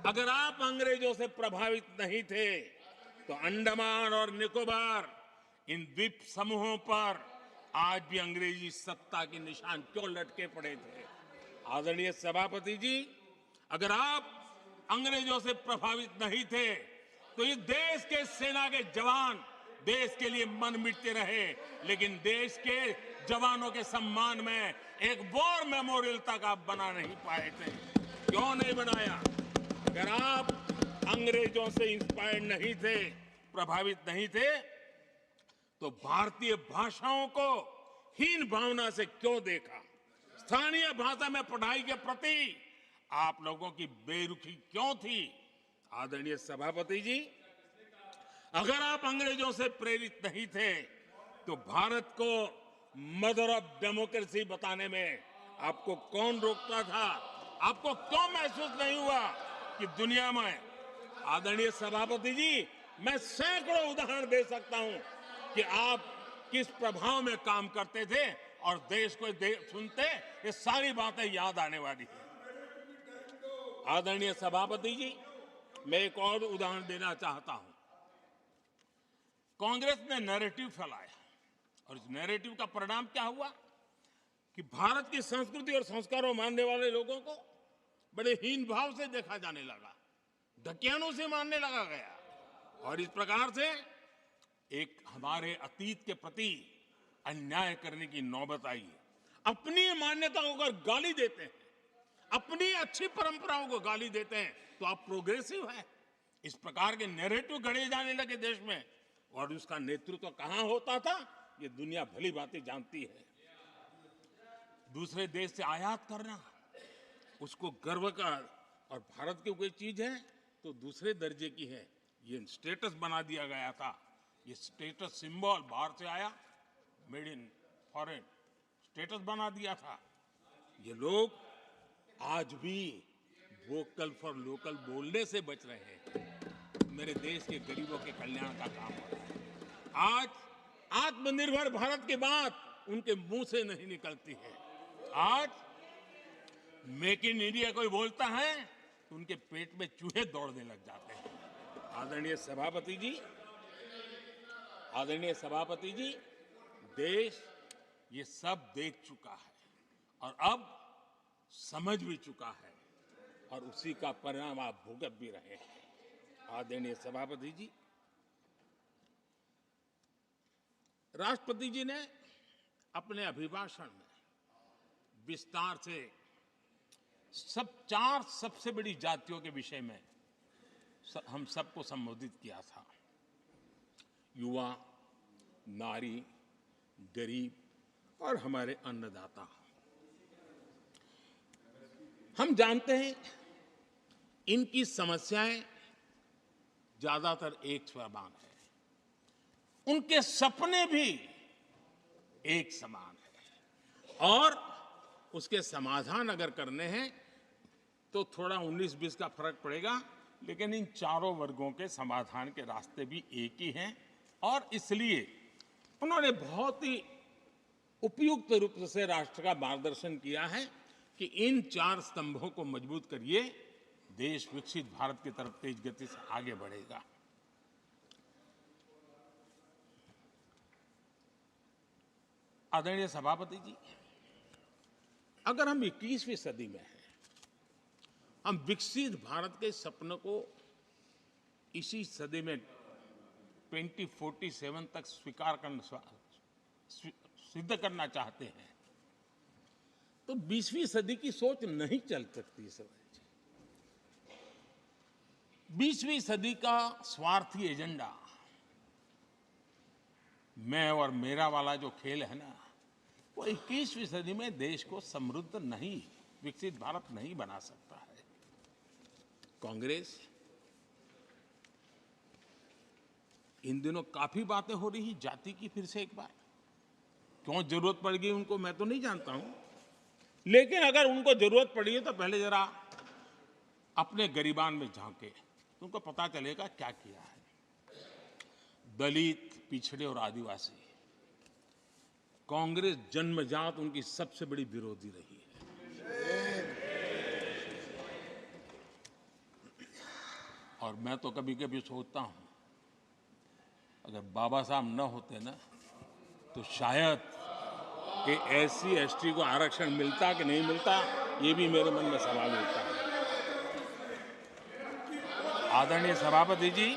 Speaker 3: अगर आप अंग्रेजों से प्रभावित नहीं थे तो अंडमान और निकोबार, इन द्वीप समूहों पर आज भी अंग्रेजी सत्ता के निशान क्यों लटके पड़े थे? आदरणीय सभापति जी, अगर आप अंग्रेजों से प्रभावित नहीं थे तो इस देश के सेना के जवान देश के लिए मन मिटते रहे, लेकिन देश के जवानों के सम्मान में एक वॉर मेमोरियल तक आप बना नहीं पाए थे। क्यों नहीं बनाया? अगर आप अंग्रेजों से इंस्पायर्ड नहीं थे, प्रभावित नहीं थे, तो भारतीय भाषाओं को हीन भावना से क्यों देखा? स्थानीय भाषा में पढ़ाई के प्रति आप लोगों की बेरुखी क्यों थी? आदरणीय सभापति जी, अगर आप अंग्रेजों से प्रेरित नहीं थे तो भारत को मदर ऑफ डेमोक्रेसी बताने में आपको कौन रोकता था? आपको क्यों महसूस नहीं हुआ कि दुनिया में? आदरणीय सभापति जी, मैं सैकड़ों उदाहरण दे सकता हूं कि आप किस प्रभाव में काम करते थे और देश को सुनते ये सारी बातें याद आने वाली है। आदरणीय सभापति जी, मैं एक और उदाहरण देना चाहता हूं। कांग्रेस ने नैरेटिव फैलाया और इस नैरेटिव का परिणाम क्या हुआ कि भारत की संस्कृति और संस्कारों मानने वाले लोगों को बड़े हीन भाव से देखा जाने लगा, ढकियानों से मानने लगा गया, और इस प्रकार से एक हमारे अतीत के प्रति अन्याय करने की नौबत आई है। अपनी मान्यता को अगर गाली देते हैं, अपनी अच्छी परंपराओं को गाली देते हैं तो आप प्रोग्रेसिव हैं। इस प्रकार के नैरेटिव गढ़े जाने लगे देश में, और उसका नेतृत्व कहां होता था ये दुनिया भली भांति जानती है। दूसरे देश से आयात करना उसको गर्व का, और भारत की कोई चीज है तो दूसरे दर्जे की है, ये स्टेटस बना दिया गया था। ये स्टेटस सिंबल बाहर से आया, मेड इन फॉरेन स्टेटस बना दिया था। ये लोग आज भी वोकल फॉर लोकल बोलने से बच रहे हैं। मेरे देश के गरीबों के कल्याण का काम हो रहा है। आज आत्मनिर्भर भारत की बात उनके मुंह से नहीं निकलती है। आज मेक इन इंडिया कोई बोलता है तो उनके पेट में चूहे दौड़ने लग जाते हैं। आदरणीय सभापति जी, देश ये सब देख चुका है और अब समझ भी चुका है, और उसी का परिणाम आप भुगत भी रहे हैं। आदरणीय सभापति जी, राष्ट्रपति जी ने अपने अभिभाषण में विस्तार से चार सबसे बड़ी जातियों के विषय में हम सबको संबोधित किया था। युवा, नारी, गरीब और हमारे अन्नदाता। हम जानते हैं इनकी समस्याएं ज्यादातर एक समान है, उनके सपने भी एक समान है, और उसके समाधान अगर करने हैं तो थोड़ा 19-20 का फर्क पड़ेगा, लेकिन इन चारों वर्गों के समाधान के रास्ते भी एक ही हैं। और इसलिए उन्होंने बहुत ही उपयुक्त रूप से राष्ट्र का मार्गदर्शन किया है कि इन चार स्तंभों को मजबूत करिए, देश विकसित भारत की तरफ तेज गति से आगे बढ़ेगा। आदरणीय सभापति जी, अगर हम 21वीं सदी में हैं, हम विकसित भारत के सपने को इसी सदी में 2047 तक सिद्ध करना चाहते हैं, तो 20वीं सदी की सोच नहीं चल सकती। 20वीं सदी का स्वार्थी एजेंडा, मैं और मेरा वाला जो खेल है ना, वो 21वीं सदी में देश को समृद्ध नहीं, विकसित भारत नहीं बना सकता है। कांग्रेस इन दिनों काफी बातें हो रही जाति की, फिर से एक बार क्यों जरूरत पड़ गई उनको मैं तो नहीं जानता हूं, लेकिन अगर उनको जरूरत पड़ी है तो पहले जरा अपने गरिबान में झांके तो उनको पता चलेगा क्या किया है। दलित, पिछड़े और आदिवासी, कांग्रेस जन्मजात उनकी सबसे बड़ी विरोधी रही है। और मैं तो कभी कभी सोचता हूं, अगर बाबा साहब न होते ना तो शायद कि एससी एसटी को आरक्षण मिलता कि नहीं मिलता, ये भी मेरे मन में सवाल उठता है। आदरणीय सभापति जी,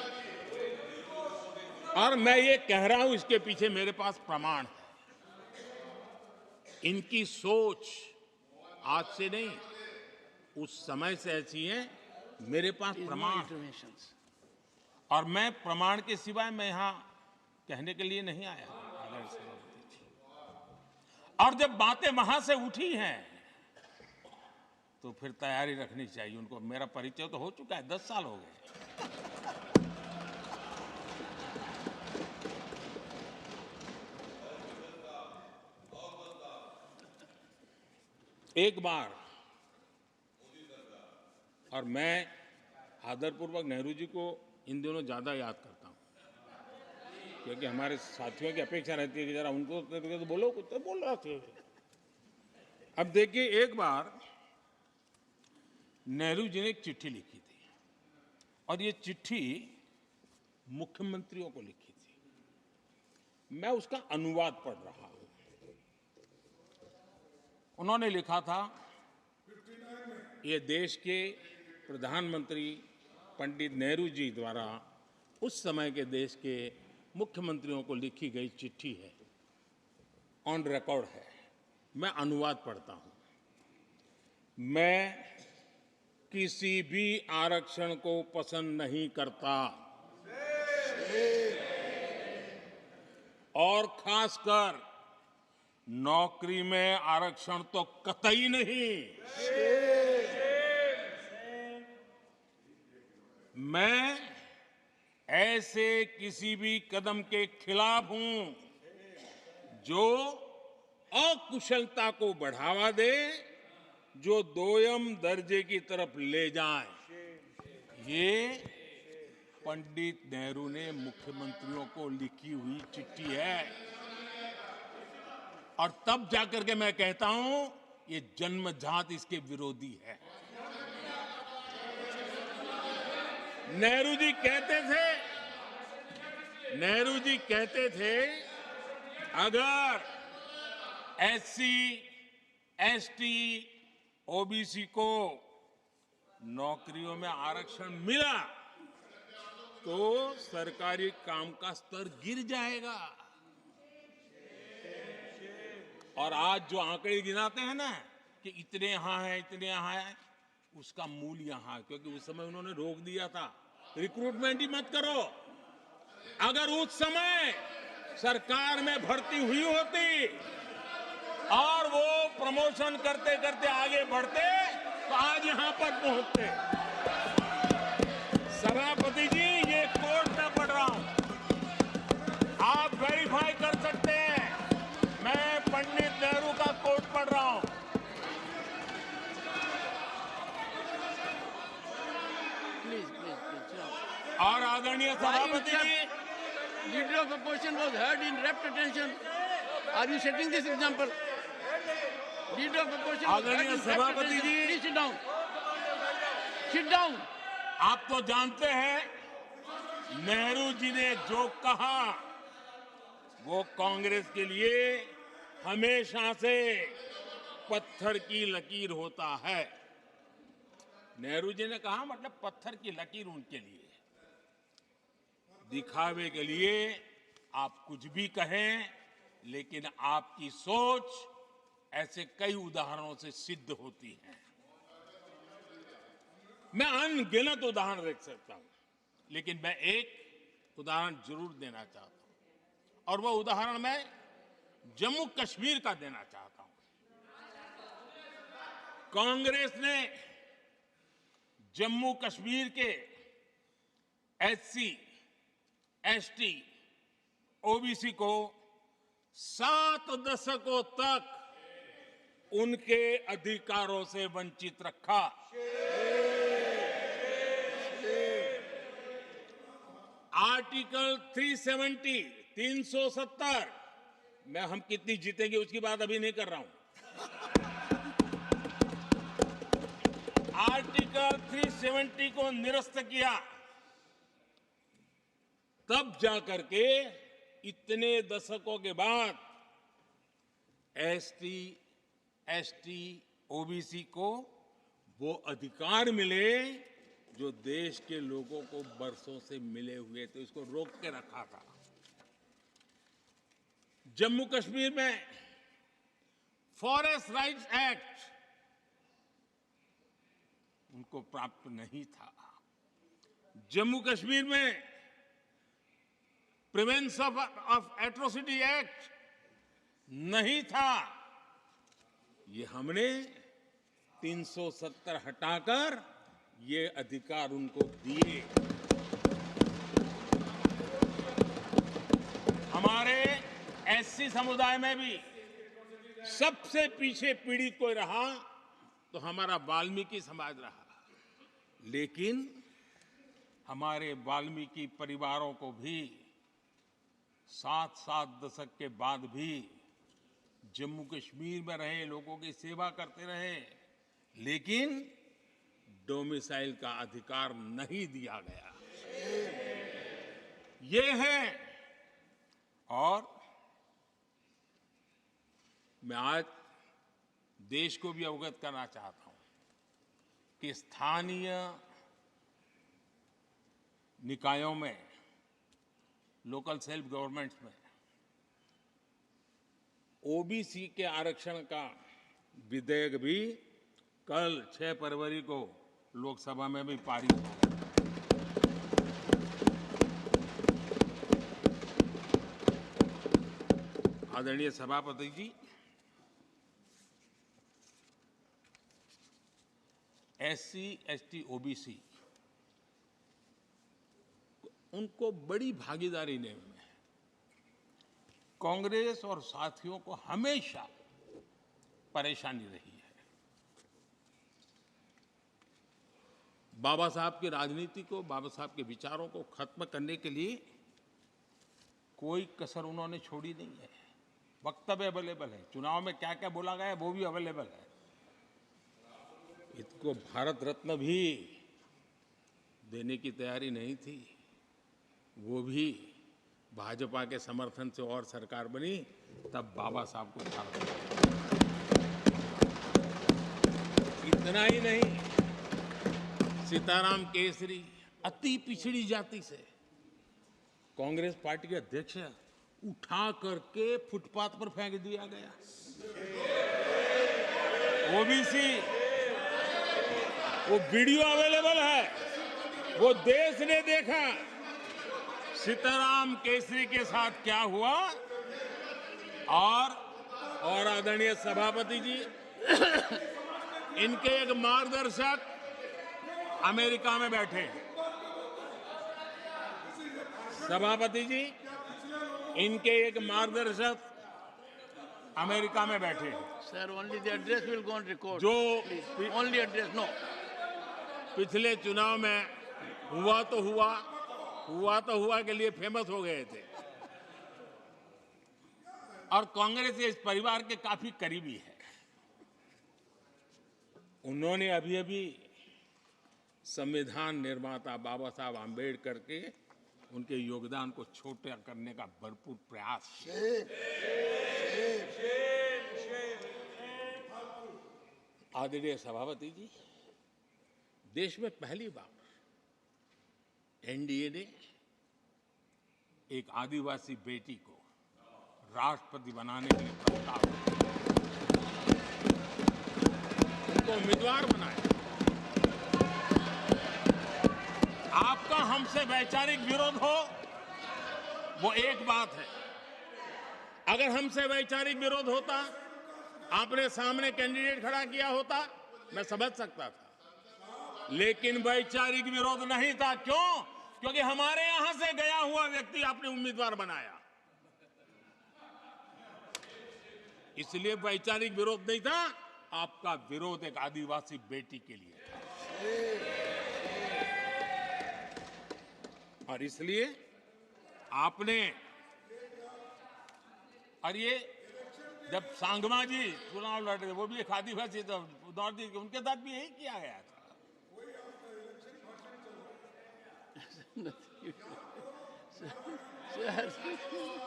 Speaker 3: और मैं ये कह रहा हूं, इसके पीछे मेरे पास प्रमाण है। इनकी सोच आज से नहीं, उस समय से ऐसी है, मेरे पास प्रमाण। और मैं प्रमाण के सिवाय मैं यहां कहने के लिए नहीं आया। और जब बातें वहां से उठी हैं तो फिर तैयारी रखनी चाहिए उनको। मेरा परिचय तो हो चुका है, 10 साल हो गए। एक बार, और मैं आदरपूर्वक नेहरू जी को इन दिनों ज्यादा याद करता हूं, क्योंकि हमारे साथियों की अपेक्षा रहती है कि जरा उनको तो बोलो, कुछ तो बोल रहा थे। अब देखिए, एक बार नेहरू जी ने एक चिट्ठी लिखी थी, और ये चिट्ठी मुख्यमंत्रियों को लिखी थी। मैं उसका अनुवाद पढ़ रहा हूं। उन्होंने लिखा था, ये देश के प्रधानमंत्री पंडित नेहरू जी द्वारा उस समय के देश के मुख्यमंत्रियों को लिखी गई चिट्ठी है, ऑन रिकॉर्ड है। मैं अनुवाद पढ़ता हूं। मैं किसी भी आरक्षण को पसंद नहीं करता और खासकर नौकरी में आरक्षण तो कतई नहीं। मैं ऐसे किसी भी कदम के खिलाफ हूं जो अकुशलता को बढ़ावा दे, जो दोयम दर्जे की तरफ ले जाए। ये पंडित नेहरू ने मुख्यमंत्रियों को लिखी हुई चिट्ठी है और तब जाकर के मैं कहता हूं ये जन्मजात इसके विरोधी है। नेहरू जी कहते थे अगर एससी, एसटी, ओबीसी को नौकरियों में आरक्षण मिला तो सरकारी काम का स्तर गिर जाएगा। और आज जो आंकड़े गिनाते हैं ना कि इतने यहां है, इतने यहां है, उसका मूल यहां है, क्योंकि उस समय उन्होंने रोक दिया था रिक्रूटमेंट ही मत करो। अगर उस समय सरकार में भर्ती हुई होती और वो प्रमोशन करते करते आगे बढ़ते तो आज यहां पर पहुंचते। सभापति जी, ये कोर्ट में पढ़ रहा हूं, आप वेरीफाई कर सकते हैं। मैं पंडित नेहरू का कोर्ट पढ़ रहा हूं।
Speaker 2: Please.
Speaker 3: और आदरणीय सभापति जी,
Speaker 2: Leader of opposition was heard in rapt attention. Are you setting this example? Leader of opposition was heard
Speaker 3: आदरणीय
Speaker 2: in rapt
Speaker 3: सभापति
Speaker 2: attention.
Speaker 3: Ji,
Speaker 2: Please sit down. Sit down.
Speaker 3: आप तो जानते हैं नेहरू जी ने जो कहा वो कांग्रेस के लिए हमेशा से पत्थर की लकीर होता है। नेहरू जी ने कहा मतलब पत्थर की लकीर उनके लिए। दिखावे के लिए आप कुछ भी कहें, लेकिन आपकी सोच ऐसे कई उदाहरणों से सिद्ध होती है। मैं अनगिनत उदाहरण देख सकता हूं, लेकिन मैं एक उदाहरण जरूर देना चाहता हूं और वह उदाहरण मैं जम्मू कश्मीर का देना चाहता हूं। कांग्रेस ने जम्मू कश्मीर के एससी, एसटी, ओबीसी को 7 दशकों तक उनके अधिकारों से वंचित रखा। आर्टिकल 370 मैं हम कितनी जीतेंगे उसकी बात अभी नहीं कर रहा हूं। आर्टिकल 370 को निरस्त किया, तब जाकर के इतने दशकों के बाद एसटी, एसटी, ओबीसी को वो अधिकार मिले जो देश के लोगों को बरसों से मिले हुए थे, उसको रोक के रखा था। जम्मू कश्मीर में फॉरेस्ट राइट्स एक्ट उनको प्राप्त नहीं था। जम्मू कश्मीर में प्रिवेंशन ऑफ एट्रोसिटी एक्ट नहीं था। ये हमने 370 हटाकर ये अधिकार उनको दिए। हमारे एससी समुदाय में भी सबसे पीछे पीड़ित कोई रहा तो हमारा वाल्मीकि समाज रहा, लेकिन हमारे वाल्मीकि परिवारों को भी 7 दशक के बाद भी जम्मू कश्मीर में रहे लोगों की सेवा करते रहे, लेकिन डोमिसाइल का अधिकार नहीं दिया गया। ये है। और मैं आज देश को भी अवगत करना चाहता हूं कि स्थानीय निकायों में, लोकल सेल्फ गवर्नमेंट्स में ओबीसी के आरक्षण का विधेयक भी कल 6 फरवरी को लोकसभा में भी पारित हुआ। आदरणीय सभापति जी, SC, ST, OBC उनको बड़ी भागीदारी देने में कांग्रेस और साथियों को हमेशा परेशानी रही है। बाबा साहब की राजनीति को, बाबा साहब के विचारों को खत्म करने के लिए कोई कसर उन्होंने छोड़ी नहीं है। वक्तव्य अवेलेबल है, चुनाव में क्या क्या बोला गया है वो भी अवेलेबल है। इनको भारत रत्न भी देने की तैयारी नहीं थी, वो भी भाजपा के समर्थन से और सरकार बनी, तब बाबा साहब को भारत रत्न। इतना ही नहीं, सीताराम केसरी अति पिछड़ी जाति से कांग्रेस पार्टी के अध्यक्ष उठा करके फुटपाथ पर फेंक दिया गया। ओबीसी, वो वीडियो अवेलेबल है, वो देश ने देखा सीताराम केसरी के साथ क्या हुआ। और आदरणीय सभापति जी, इनके एक मार्गदर्शक अमेरिका में बैठे। सभापति जी, इनके एक मार्गदर्शक अमेरिका में बैठे।
Speaker 2: Sir, only the address will go on record.
Speaker 3: जो
Speaker 2: Please. Only address, no.
Speaker 3: पिछले चुनाव में हुआ तो हुआ के लिए फेमस हो गए थे और कांग्रेस इस परिवार के काफी करीबी है। उन्होंने अभी संविधान निर्माता बाबा साहब आंबेडकर के उनके योगदान को छोटा करने का भरपूर प्रयास। आदरणीय सभापति जी, देश में पहली बार एनडीए ने एक आदिवासी बेटी को राष्ट्रपति बनाने के लिए प्रस्ताव उनको उम्मीदवार बनाया। आपका हमसे वैचारिक विरोध हो वो एक बात है, अगर हमसे वैचारिक विरोध होता, आपने सामने कैंडिडेट खड़ा किया होता, मैं समझ सकता था, लेकिन वैचारिक विरोध नहीं था। क्यों? क्योंकि हमारे यहां से गया हुआ व्यक्ति आपने उम्मीदवार बनाया, इसलिए वैचारिक विरोध नहीं था। आपका विरोध एक आदिवासी बेटी के लिए था और इसलिए आपने, और ये जब सांगमा जी चुनाव लड़ रहे थे, वो भी एक आदिवासी थे, उनके साथ भी यही किया गया था।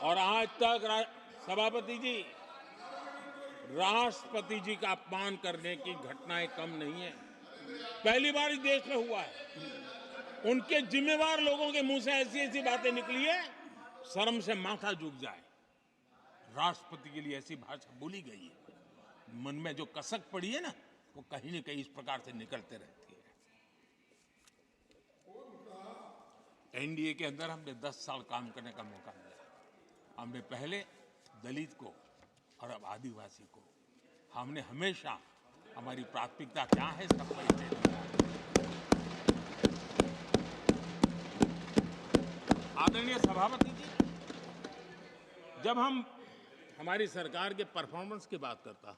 Speaker 3: और आज तक सभापति जी, राष्ट्रपति जी का अपमान करने की घटनाएं कम नहीं है। पहली बार इस देश में हुआ है। उनके जिम्मेवार लोगों के मुंह से ऐसी ऐसी बातें निकली है, शर्म से माथा झुक जाए। राष्ट्रपति के लिए ऐसी भाषा बोली गई है, मन में जो कसक पड़ी है ना, वो कहीं न कहीं इस प्रकार से निकलते रहती है। एनडीए के अंदर हमने 10 साल काम करने का मौका मिला। हमने पहले दलित को और अब आदिवासी को, हमने हमेशा हमारी प्राथमिकता क्या है इसका परिचय दिया। आदरणीय सभापति जी, जब हम हमारी सरकार के परफॉर्मेंस की बात करता हूं,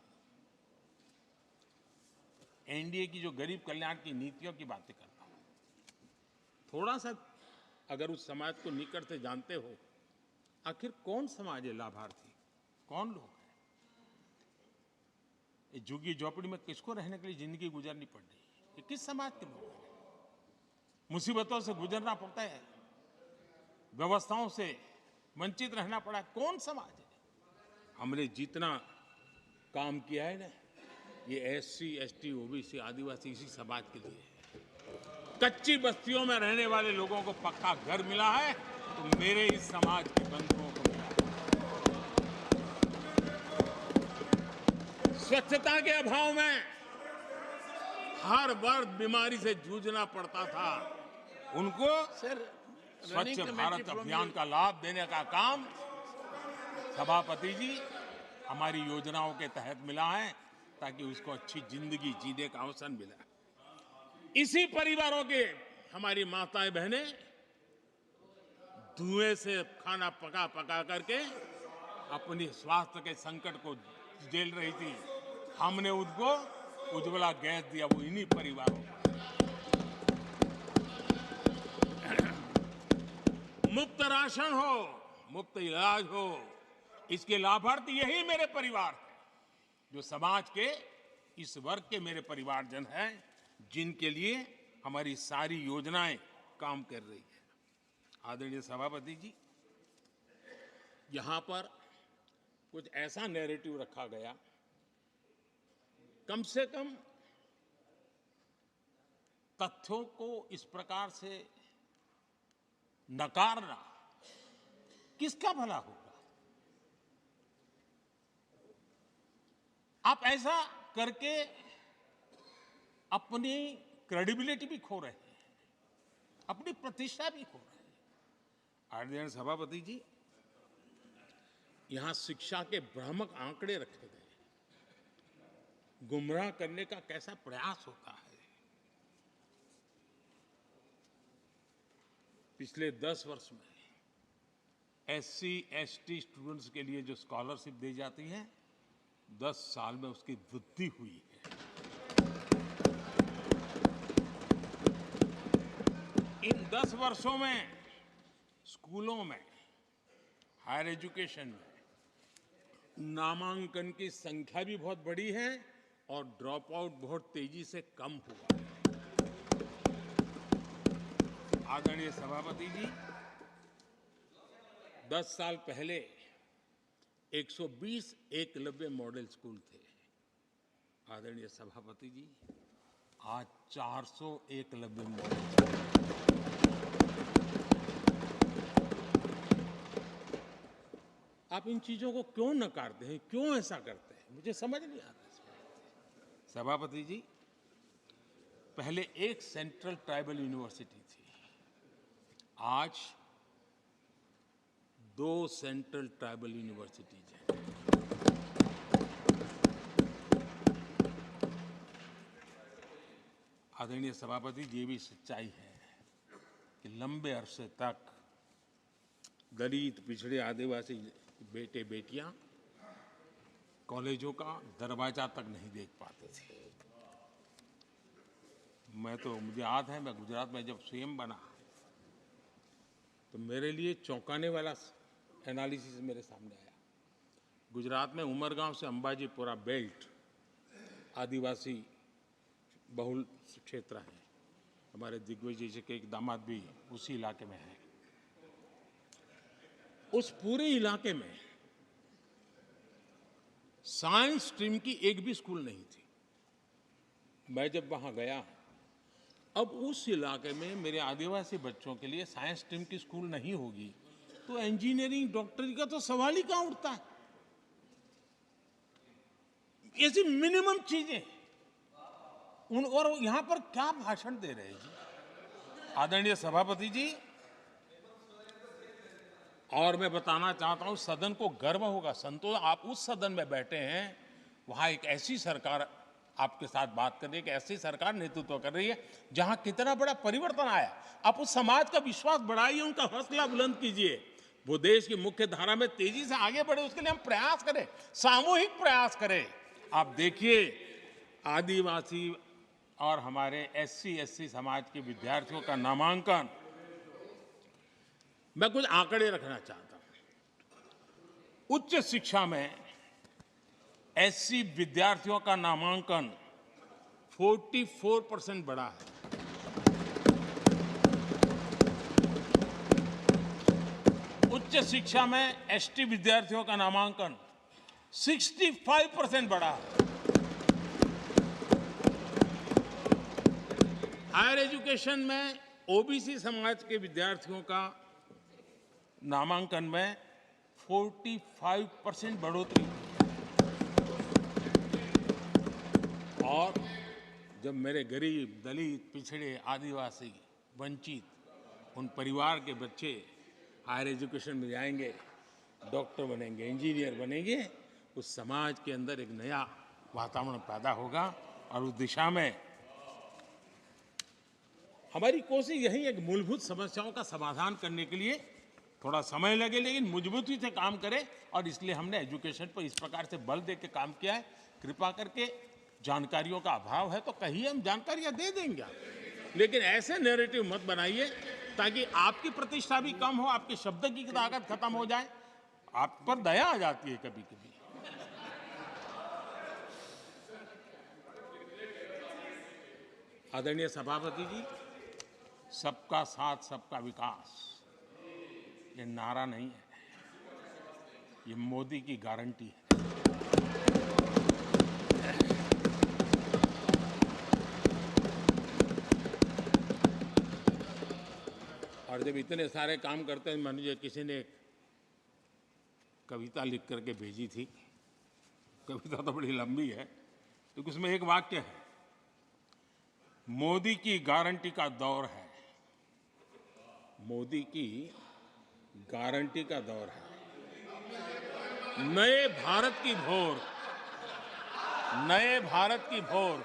Speaker 3: एनडीए की जो गरीब कल्याण की नीतियों की बातें करता हूं, थोड़ा सा अगर उस समाज को निकट से जानते हो, आखिर कौन समाज है लाभार्थी, कौन लोग हैं? झुग्गी झोपड़ी में किसको रहने के लिए जिंदगी गुजारनी पड़ रही है? ये किस समाज के लोग हैं? मुसीबतों से गुजरना पड़ता है, व्यवस्थाओं से वंचित रहना पड़ा है, कौन समाज है? हमने जितना काम किया है ना, ये SC, ST, OBC, आदिवासी इसी समाज के लिए है। कच्ची बस्तियों में रहने वाले लोगों को पक्का घर मिला है, तो मेरे इस समाज के बंधुओं को मिला है। स्वच्छता के अभाव में हर वर्ग बीमारी से जूझना पड़ता था, उनको
Speaker 2: Sir, running
Speaker 3: स्वच्छ
Speaker 2: committee
Speaker 3: भारत
Speaker 2: from
Speaker 3: अभियान
Speaker 2: you.
Speaker 3: का लाभ देने का काम सभापति जी हमारी योजनाओं के तहत मिला है, ताकि उसको अच्छी जिंदगी जीने का अवसर मिला। इसी परिवारों के हमारी माताएं बहनें धुएं से खाना पका पका करके अपनी स्वास्थ्य के संकट को झेल रही थी। हमने उनको उज्ज्वला गैस दिया, वो इन्हीं परिवारों को। मुफ्त राशन हो, मुफ्त इलाज हो, इसके लाभार्थी यही मेरे परिवार हैं, जो समाज के इस वर्ग के मेरे परिवारजन हैं, जिनके लिए हमारी सारी योजनाएं काम कर रही है। आदरणीय सभापति जी, यहां पर कुछ ऐसा नैरेटिव रखा गया, कम से कम तथ्यों को इस प्रकार से नकारना किसका भला होगा? आप ऐसा करके अपनी क्रेडिबिलिटी भी खो रहे हैं, अपनी प्रतिष्ठा भी खो रहे हैं। आदरणीय सभापति जी, यहां शिक्षा के भ्रामक आंकड़े रखे गए, गुमराह करने का कैसा प्रयास होता है। पिछले 10 वर्ष में SC ST स्टूडेंट्स के लिए जो स्कॉलरशिप दी जाती है, 10 साल में उसकी वृद्धि हुई है। इन 10 वर्षों में स्कूलों में, हायर एजुकेशन में नामांकन की संख्या भी बहुत बढ़ी है और ड्रॉप आउट बहुत तेजी से कम हुआ है। आदरणीय सभापति जी, 10 साल पहले 120 एकलव्य मॉडल स्कूल थे। आदरणीय सभापति जी, आज 400 एकलव्य मॉडल स्कूल। आप इन चीजों को क्यों नकारते हैं, क्यों ऐसा करते हैं, मुझे समझ नहीं आता। सभापति जी, पहले एक सेंट्रल ट्राइबल यूनिवर्सिटी थी, आज 2 सेंट्रल ट्राइबल यूनिवर्सिटीज हैं। आदरणीय सभापति जी, ये भी सच्चाई है कि लंबे अरसे तक दलित, पिछड़े, आदिवासी बेटे बेटियां कॉलेजों का दरवाजा तक नहीं देख पाते थे। मुझे याद है, मैं गुजरात में जब सीएम बना तो मेरे लिए चौंकाने वाला एनालिसिस मेरे सामने आया। गुजरात में उमरगांव से अंबाजीपुरा बेल्ट आदिवासी बहुल क्षेत्र है। हमारे दिग्विजय जी के एक दामाद भी उसी इलाके में है। उस पूरे इलाके में साइंस स्ट्रीम की एक भी स्कूल नहीं थी। मैं जब वहां गया, अब उस इलाके में मेरे आदिवासी बच्चों के लिए साइंस स्ट्रीम की स्कूल नहीं होगी तो इंजीनियरिंग, डॉक्टरी का तो सवाल ही कहां उठता है। ऐसी मिनिमम चीजें और यहां पर क्या भाषण दे रहे हैं जी। आदरणीय सभापति जी, और मैं बताना चाहता हूं, सदन को गर्व होगा, संतोष, आप उस सदन में बैठे हैं, वहां एक ऐसी सरकार आपके साथ बात कर रही है, कि ऐसी सरकार नेतृत्व कर रही है जहां कितना बड़ा परिवर्तन आया। आप उस समाज का विश्वास बढ़ाइए, उनका हौसला बुलंद कीजिए, वो देश की मुख्य धारा में तेजी से आगे बढ़े, उसके लिए हम प्रयास करें, सामूहिक प्रयास करें। आप देखिए, आदिवासी और हमारे SC SC समाज के विद्यार्थियों का नामांकन, मैं कुछ आंकड़े रखना चाहता हूं। उच्च शिक्षा में SC विद्यार्थियों का नामांकन 44% बढ़ा है। उच्च शिक्षा में ST विद्यार्थियों का नामांकन 65% बढ़ा है। हायर एजुकेशन में OBC समाज के विद्यार्थियों का नामांकन में 45% बढ़ोतरी, और जब मेरे गरीब, दलित, पिछड़े, आदिवासी, वंचित उन परिवार के बच्चे हायर एजुकेशन में जाएंगे, डॉक्टर बनेंगे, इंजीनियर बनेंगे, उस समाज के अंदर एक नया वातावरण पैदा होगा और उस दिशा में हमारी कोशिश यही है कि मूलभूत समस्याओं का समाधान करने के लिए थोड़ा समय लगे लेकिन मजबूती से काम करें और इसलिए हमने एजुकेशन पर इस प्रकार से बल दे के काम किया है। कृपा करके जानकारियों का अभाव है तो कहीं हम जानकारियां दे देंगे आप, लेकिन ऐसे नैरेटिव मत बनाइए ताकि आपकी प्रतिष्ठा भी कम हो, आपके शब्द की ताकत खत्म हो जाए। आप पर दया आ जाती है कभी कभी। आदरणीय सभापति जी, सबका साथ सबका विकास ये नारा नहीं है, ये मोदी की गारंटी है। और जब इतने सारे काम करते हैं, मुझे किसी ने कविता लिख करके भेजी थी, कविता तो बड़ी लंबी है, तो उसमें एक वाक्य है, मोदी की गारंटी का दौर है, मोदी की गारंटी का दौर है, नए भारत की भोर, नए भारत की भोर,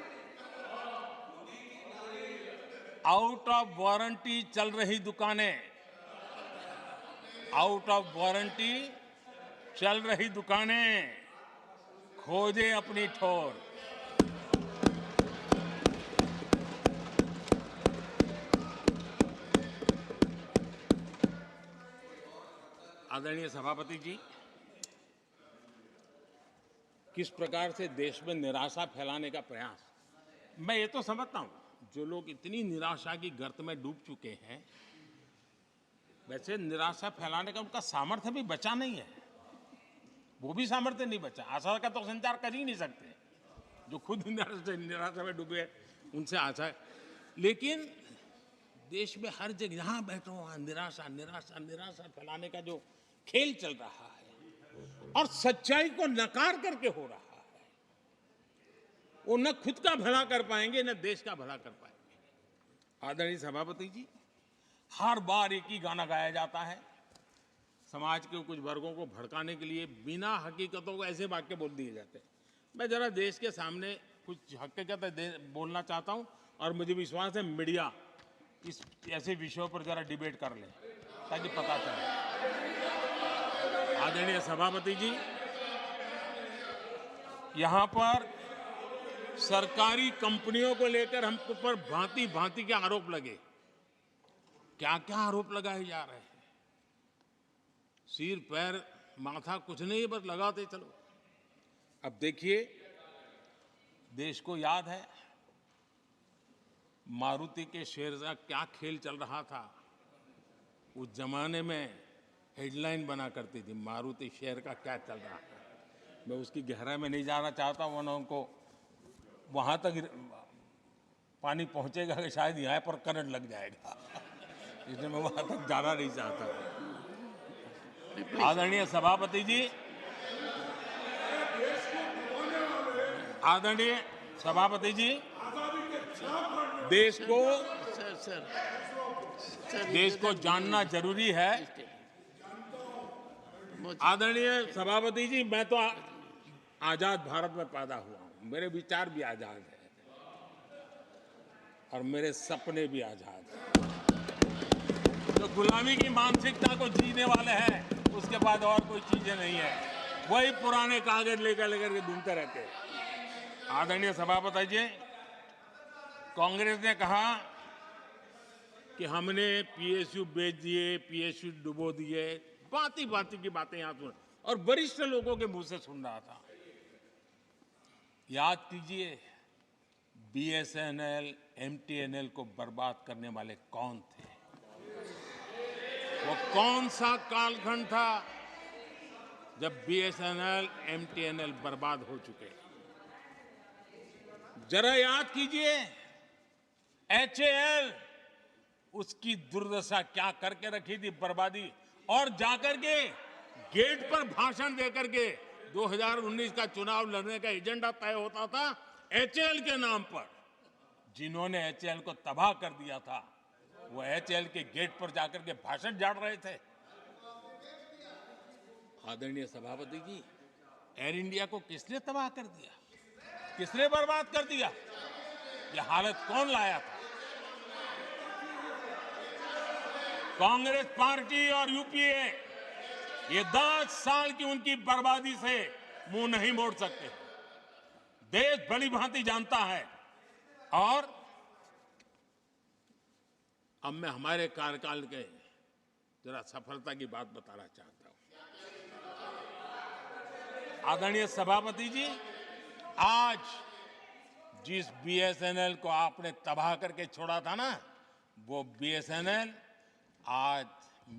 Speaker 3: आउट ऑफ वारंटी चल रही दुकानें, आउट ऑफ वारंटी चल रही दुकानें, खोजे अपनी ठोर। आदरणीय सभापति जी, किस प्रकार से देश में निराशा फैलाने का प्रयास, मैं ये तो समझता हूं, जो लोग इतनी निराशा की गर्त में डूब चुके हैं, वैसे निराशा फैलाने का उनका सामर्थ्य भी बचा नहीं है, वो भी सामर्थ्य नहीं बचा। आशा का तो संचार कर ही नहीं सकते, जो खुद निराशा में डूबे उनसे आशा है। लेकिन देश में हर जगह जहां बैठो वहां निराशा निराशा निराशा फैलाने का जो खेल चल रहा है और सच्चाई को नकार करके हो रहा है, वो न खुद का भला कर पाएंगे न देश का भला कर पाएंगे। आदरणीय सभापति जी, हर बार एक ही गाना गाया जाता है, समाज के कुछ वर्गों को भड़काने के लिए बिना हकीकतों को ऐसे वाक्य बोल दिए जाते हैं। मैं जरा देश के सामने कुछ हकीकतें बोलना चाहता हूं और मुझे विश्वास है मीडिया इस ऐसे विषयों पर जरा डिबेट कर ले ताकि पता चले। आदरणीय सभापति जी, यहां पर सरकारी कंपनियों को लेकर हम पर भांति भांति के आरोप लगे, क्या क्या आरोप लगाए जा रहे हैं, सिर पैर माथा कुछ नहीं, बस लगाते चलो। अब देखिए, देश को याद है मारुति के शेयर का क्या खेल चल रहा था। उस जमाने में हेडलाइन बना करती थी, मारुति शेयर का क्या चल रहा था। मैं उसकी गहराई में नहीं जाना चाहता, वरना उनको वहां तक पानी पहुंचेगा कि शायद यहाँ पर करंट लग जाएगा, इसलिए मैं वहां तक जाना नहीं चाहता। आदरणीय सभापति जी, आदरणीय सभापति जी, देश को जानना जरूरी है। आदरणीय सभापति जी, मैं तो आजाद भारत में पैदा हुआ हूं, मेरे विचार भी आजाद हैं और मेरे सपने भी आजाद हैं। जो गुलामी की मानसिकता को जीने वाले हैं, उसके बाद और कोई चीजें नहीं है, वही पुराने कागज लेकर के घूमते रहते हैं। आदरणीय सभापति जी, कांग्रेस ने कहा कि हमने पीएसयू बेच दिए, पीएसयू डुबो दिए, बाती बाती की बातें यहां सुन और वरिष्ठ लोगों के मुंह से सुन रहा था। याद कीजिए, बीएसएनएल, एमटीएनएल को बर्बाद करने वाले कौन थे, वो कौन सा कालखंड था जब बीएसएनएल, एमटीएनएल बर्बाद हो चुके। जरा याद कीजिए, एचएएल, उसकी दुर्दशा क्या करके रखी थी, बर्बादी, और जाकर के गेट पर भाषण देकर के 2019 का चुनाव लड़ने का एजेंडा तय होता था एचएएल के नाम पर। जिन्होंने एचएएल को तबाह कर दिया था वो एचएएल के गेट पर जाकर के भाषण झाड़ रहे थे। आदरणीय सभापति जी, एयर इंडिया को किसने तबाह कर दिया, किसने बर्बाद कर दिया? ये हालत कौन लाया था? कांग्रेस पार्टी और यूपीए ये 10 साल की उनकी बर्बादी से मुंह नहीं मोड़ सकते। देश भली भांति जानता है। और अब मैं हमारे कार्यकाल के जरा सफलता की बात बताना चाहता हूं। आदरणीय सभापति जी, आज जिस बीएसएनएल को आपने तबाह करके छोड़ा था ना, वो बीएसएनएल आज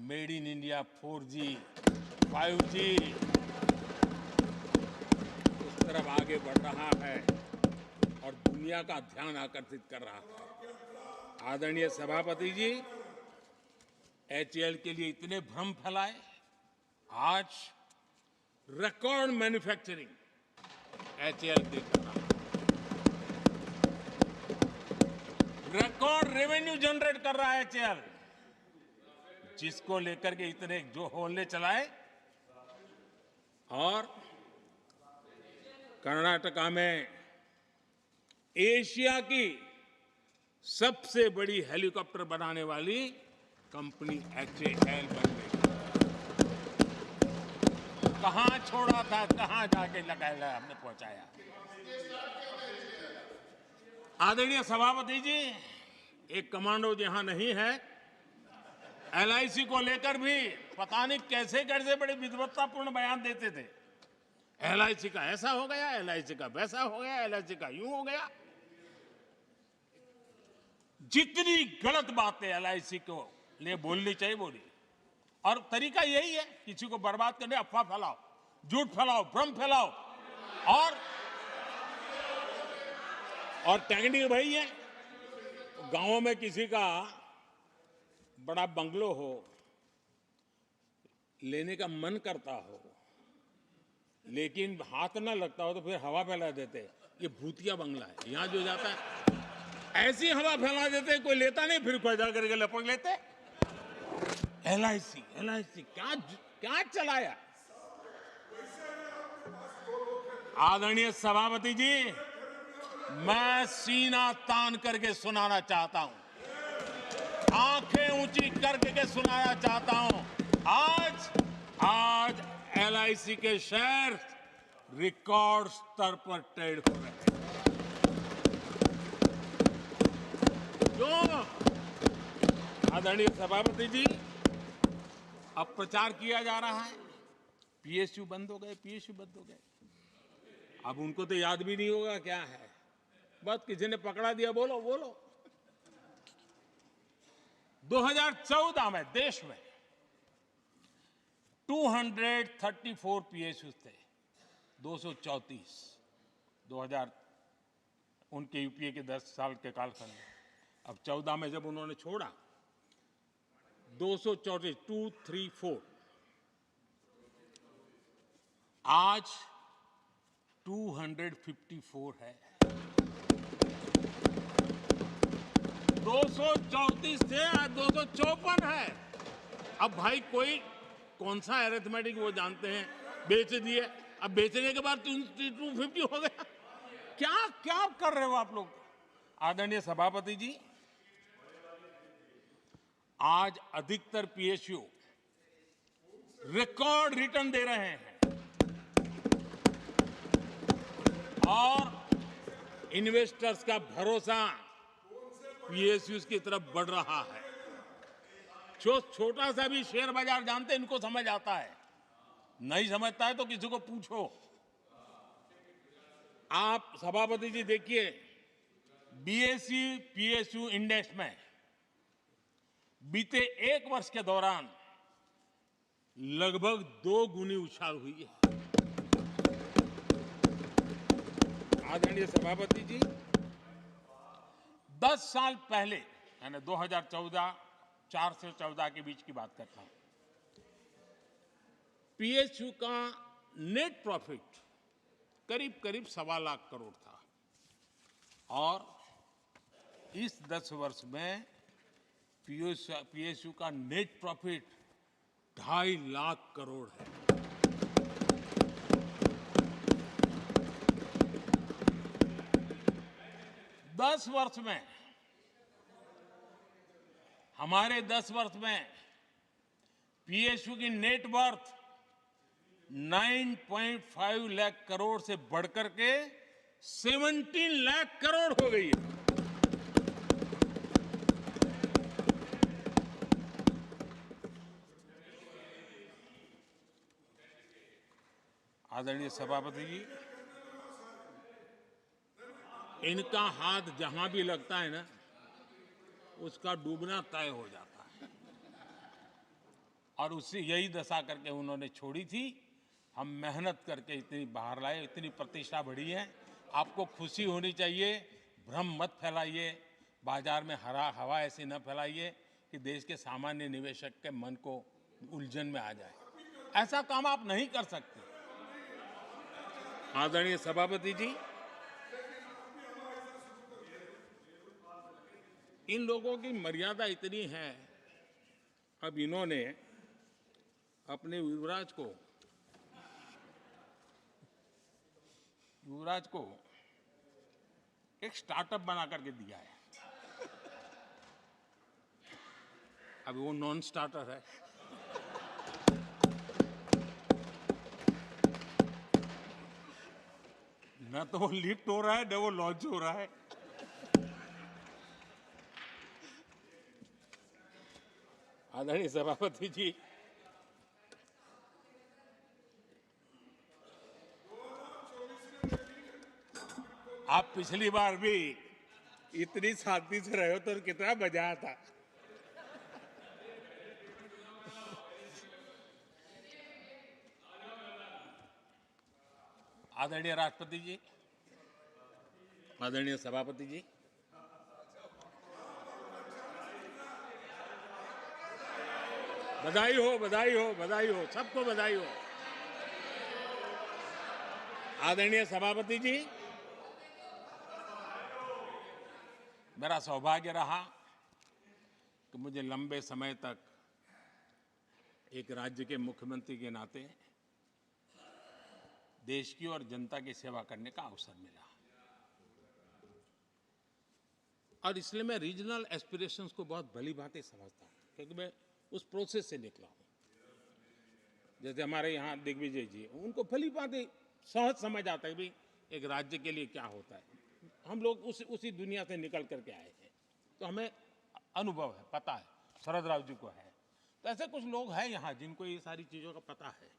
Speaker 3: made in India 4G 5G उस तरफ आगे बढ़ रहा है और दुनिया का ध्यान आकर्षित कर रहा है। आदरणीय सभापति जी, एचएएल के लिए इतने भ्रम फैलाए, आज रिकॉर्ड मैन्युफैक्चरिंग एचएएल के कर रहा है, रिकॉर्ड रेवेन्यू जनरेट कर रहा है एचएएल, जिसको लेकर के इतने जो होले चलाए। और कर्नाटका में एशिया की सबसे बड़ी हेलीकॉप्टर बनाने वाली कंपनी एचएएल बन गई। कहां छोड़ा था, कहां जाके लगाया, हमने पहुंचाया। आदरणीय सभापति जी, एक कमांडो यहां नहीं है, एलआईसी को लेकर भी पता नहीं कैसे कैसे बड़े विद्वत्तापूर्ण बयान देते थे। एलआईसी का ऐसा हो गया, एलआईसी का वैसा हो गया, एलआईसी का यूं हो गया। जितनी गलत बातें एलआईसी को लिए बोलनी चाहिए बोली। और तरीका यही है, किसी को बर्बाद करने, अफवाह फैलाओ, झूठ फैलाओ, भ्रम फैलाओ। और टेक्निक वही है, गांवों में किसी का बड़ा बंगलो हो, लेने का मन करता हो, लेकिन हाथ ना लगता हो तो फिर हवा फैला देते। ये भूतिया बंगला है, यहां जो जाता है ऐसी हवा फैला देते, कोई लेता नहीं, फिर खोजा करके लपक लेते। एलआईसी एलआईसी क्या क्या चलाया। आदरणीय सभापति जी, मैं सीना तान करके सुनाना चाहता हूं, आंखें ऊंची करके सुनाना चाहता हूं। आज एलआईसी के शेयर रिकॉर्ड स्तर पर ट्रेड हो रहे हैं। क्यों? आदरणीय सभापति जी, अब प्रचार किया जा रहा है, पीएसयू बंद हो गए, पीएसयू बंद हो गए। अब उनको तो याद भी नहीं होगा क्या है, बस किसी ने पकड़ा दिया, बोलो बोलो। 2014 में देश में 234 पीएसयू थे, 234 2000 उनके यूपीए के 10 साल के कालखंड में। अब 14 में जब उन्होंने छोड़ा, 234 आज 254 है। 234 थे, आज 254 है। अब भाई कोई कौन सा अरिथमेटिक वो जानते हैं, बेच दिए, अब बेचने के बाद 250 हो गया। क्या क्या कर रहे हो आप लोग? आदरणीय सभापति जी, आज अधिकतर पीएसयू रिकॉर्ड रिटर्न दे रहे हैं और इन्वेस्टर्स का भरोसा पीएसयूज की तरफ बढ़ रहा है। जो छोटा सा भी शेयर बाजार जानते हैं, इनको समझ आता है, नहीं समझता है तो किसी को पूछो। आप सभापति जी देखिए, बीएसई पीएसयू इंडेक्स में बीते 1 वर्ष के दौरान लगभग 2 गुनी उछाल हुई है। आदरणीय सभापति जी, 10 साल पहले, यानी 2014 4 से 14 के बीच की बात करता हूं, पीएसयू का नेट प्रॉफिट करीब करीब 1.25 लाख करोड़ था और इस 10 वर्ष में पीएसयू का नेट प्रॉफिट 2.5 लाख करोड़ है। दस वर्ष में, हमारे 10 वर्ष में पीएसयू की नेट वर्थ 9.5 लाख करोड़ से बढ़कर के 17 लाख करोड़ हो गई है। आदरणीय सभापति जी, इनका हाथ जहां भी लगता है ना, उसका डूबना तय हो जाता है, और उससे यही दशा करके उन्होंने छोड़ी थी। हम मेहनत करके इतनी बाहर लाए, इतनी प्रतिष्ठा बढ़ी है। आपको खुशी होनी चाहिए, भ्रम मत फैलाइए, बाजार में हवा ऐसी न फैलाइए कि देश के सामान्य निवेशक के मन को उलझन में आ जाए। ऐसा काम आप नहीं कर सकते। आदरणीय सभापति जी, इन लोगों की मर्यादा इतनी है, अब इन्होंने अपने युवराज को एक स्टार्टअप बना करके दिया है। अब वो नॉन स्टार्टर है। न तो वो लिफ्ट हो रहा है, न वो लॉन्च हो रहा है। आदरणीय सभापति जी, आप पिछली बार भी इतनी शांति से रहे हो तो कितना मजा आता। आदरणीय राष्ट्रपति जी, आदरणीय सभापति जी, बधाई हो, बधाई हो, बधाई हो, सबको बधाई हो। आदरणीय सभापति जी, मेरा सौभाग्य रहा कि मुझे लंबे समय तक एक राज्य के मुख्यमंत्री के नाते देश की और जनता की सेवा करने का अवसर मिला, और इसलिए मैं रीजनल एस्पिरेशंस को बहुत भली भांति समझता हूं, क्योंकि मैं उस प्रोसेस से निकला हूं। जैसे हमारे यहाँ दिग्विजय जी, उनको भली भांति सहज समझ आता है भी एक राज्य के लिए क्या होता है। हम लोग उसी दुनिया से निकल करके आए हैं, तो हमें अनुभव है, पता है। शरद राव जी को है, तो ऐसे कुछ लोग हैं यहाँ जिनको ये सारी चीज़ों का पता है।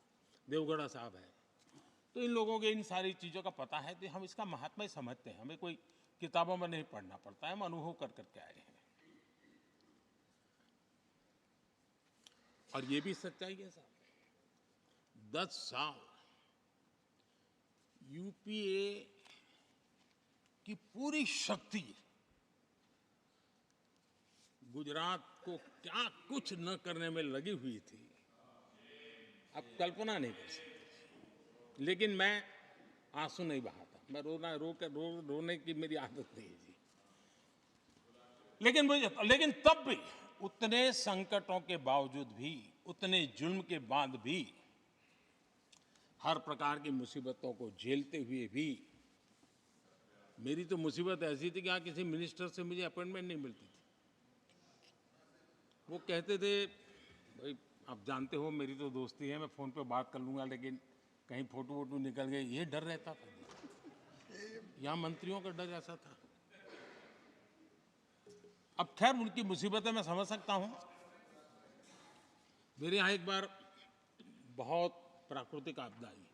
Speaker 3: देवगढ़ा साहब है, तो इन लोगों के इन सारी चीज़ों का पता है, तो हम इसका महात्मा ही समझते हैं। हमें कोई किताबों में नहीं पढ़ना पड़ता है, हम अनुभव कर करके आए हैं। और ये भी सच्चाई है साहब, 10 साल यूपीए की पूरी शक्ति गुजरात को क्या कुछ न करने में लगी हुई थी, आप कल्पना नहीं कर सकते। लेकिन मैं आंसू नहीं बहाता, मैं रोने की मेरी आदत नहीं है जी। लेकिन तब भी उतने संकटों के बावजूद भी, उतने जुल्म के बाद भी, हर प्रकार की मुसीबतों को झेलते हुए भी, मेरी तो मुसीबत ऐसी थी कि यहाँ किसी मिनिस्टर से मुझे अपॉइंटमेंट नहीं मिलती थी। वो कहते थे, भाई आप जानते हो मेरी तो दोस्ती है, मैं फ़ोन पे बात कर लूँगा, लेकिन कहीं फोटो वोटो निकल गए, ये डर रहता था। यहाँ मंत्रियों का डर ऐसा था। अब खैर उनकी मुसीबतें मैं समझ सकता हूँ। मेरे यहाँ एक बार बहुत प्राकृतिक आपदा आई,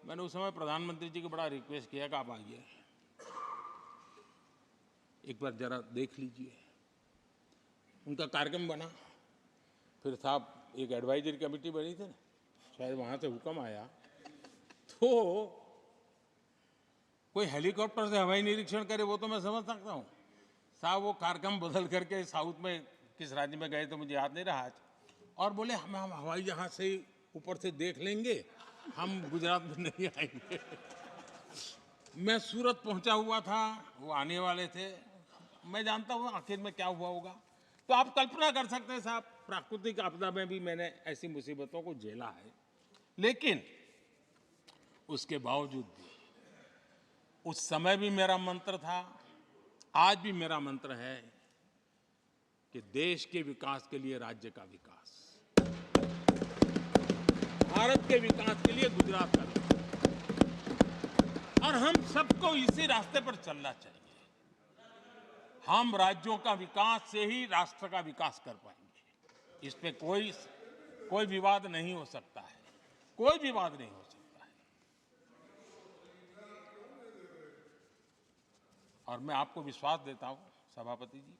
Speaker 3: मैंने उस समय प्रधानमंत्री जी को बड़ा रिक्वेस्ट किया कि आप आइए, एक बार जरा देख लीजिए। उनका कार्यक्रम बना, फिर साहब एक एडवाइजरी कमेटी बनी थी ना, शायद वहाँ से हुक्म आया, तो कोई हेलीकॉप्टर से हवाई निरीक्षण करे वो तो मैं समझ सकता हूँ। साहब वो कार्यक्रम बदल करके साउथ में किस राज्य में गए तो मुझे याद नहीं रहा आज, और बोले हम हवाई जहाज से ऊपर से देख लेंगे, हम गुजरात में नहीं आएंगे। मैं सूरत पहुंचा हुआ था, वो आने वाले थे, मैं जानता हूं आखिर में क्या हुआ होगा। तो आप कल्पना कर सकते हैं साहब, प्राकृतिक आपदा में भी मैंने ऐसी मुसीबतों को झेला है, लेकिन उसके बावजूद भी उस समय भी मेरा मंत्र था, आज भी मेरा मंत्र है कि देश के विकास के लिए राज्य का विकास, भारत के विकास के लिए गुजरात का विकास, और हम सबको इसी रास्ते पर चलना चाहिए। हम राज्यों का विकास से ही राष्ट्र का विकास कर पाएंगे। इस पे कोई विवाद नहीं हो सकता है, कोई विवाद नहीं हो सकता है। और मैं आपको विश्वास देता हूं सभापति जी,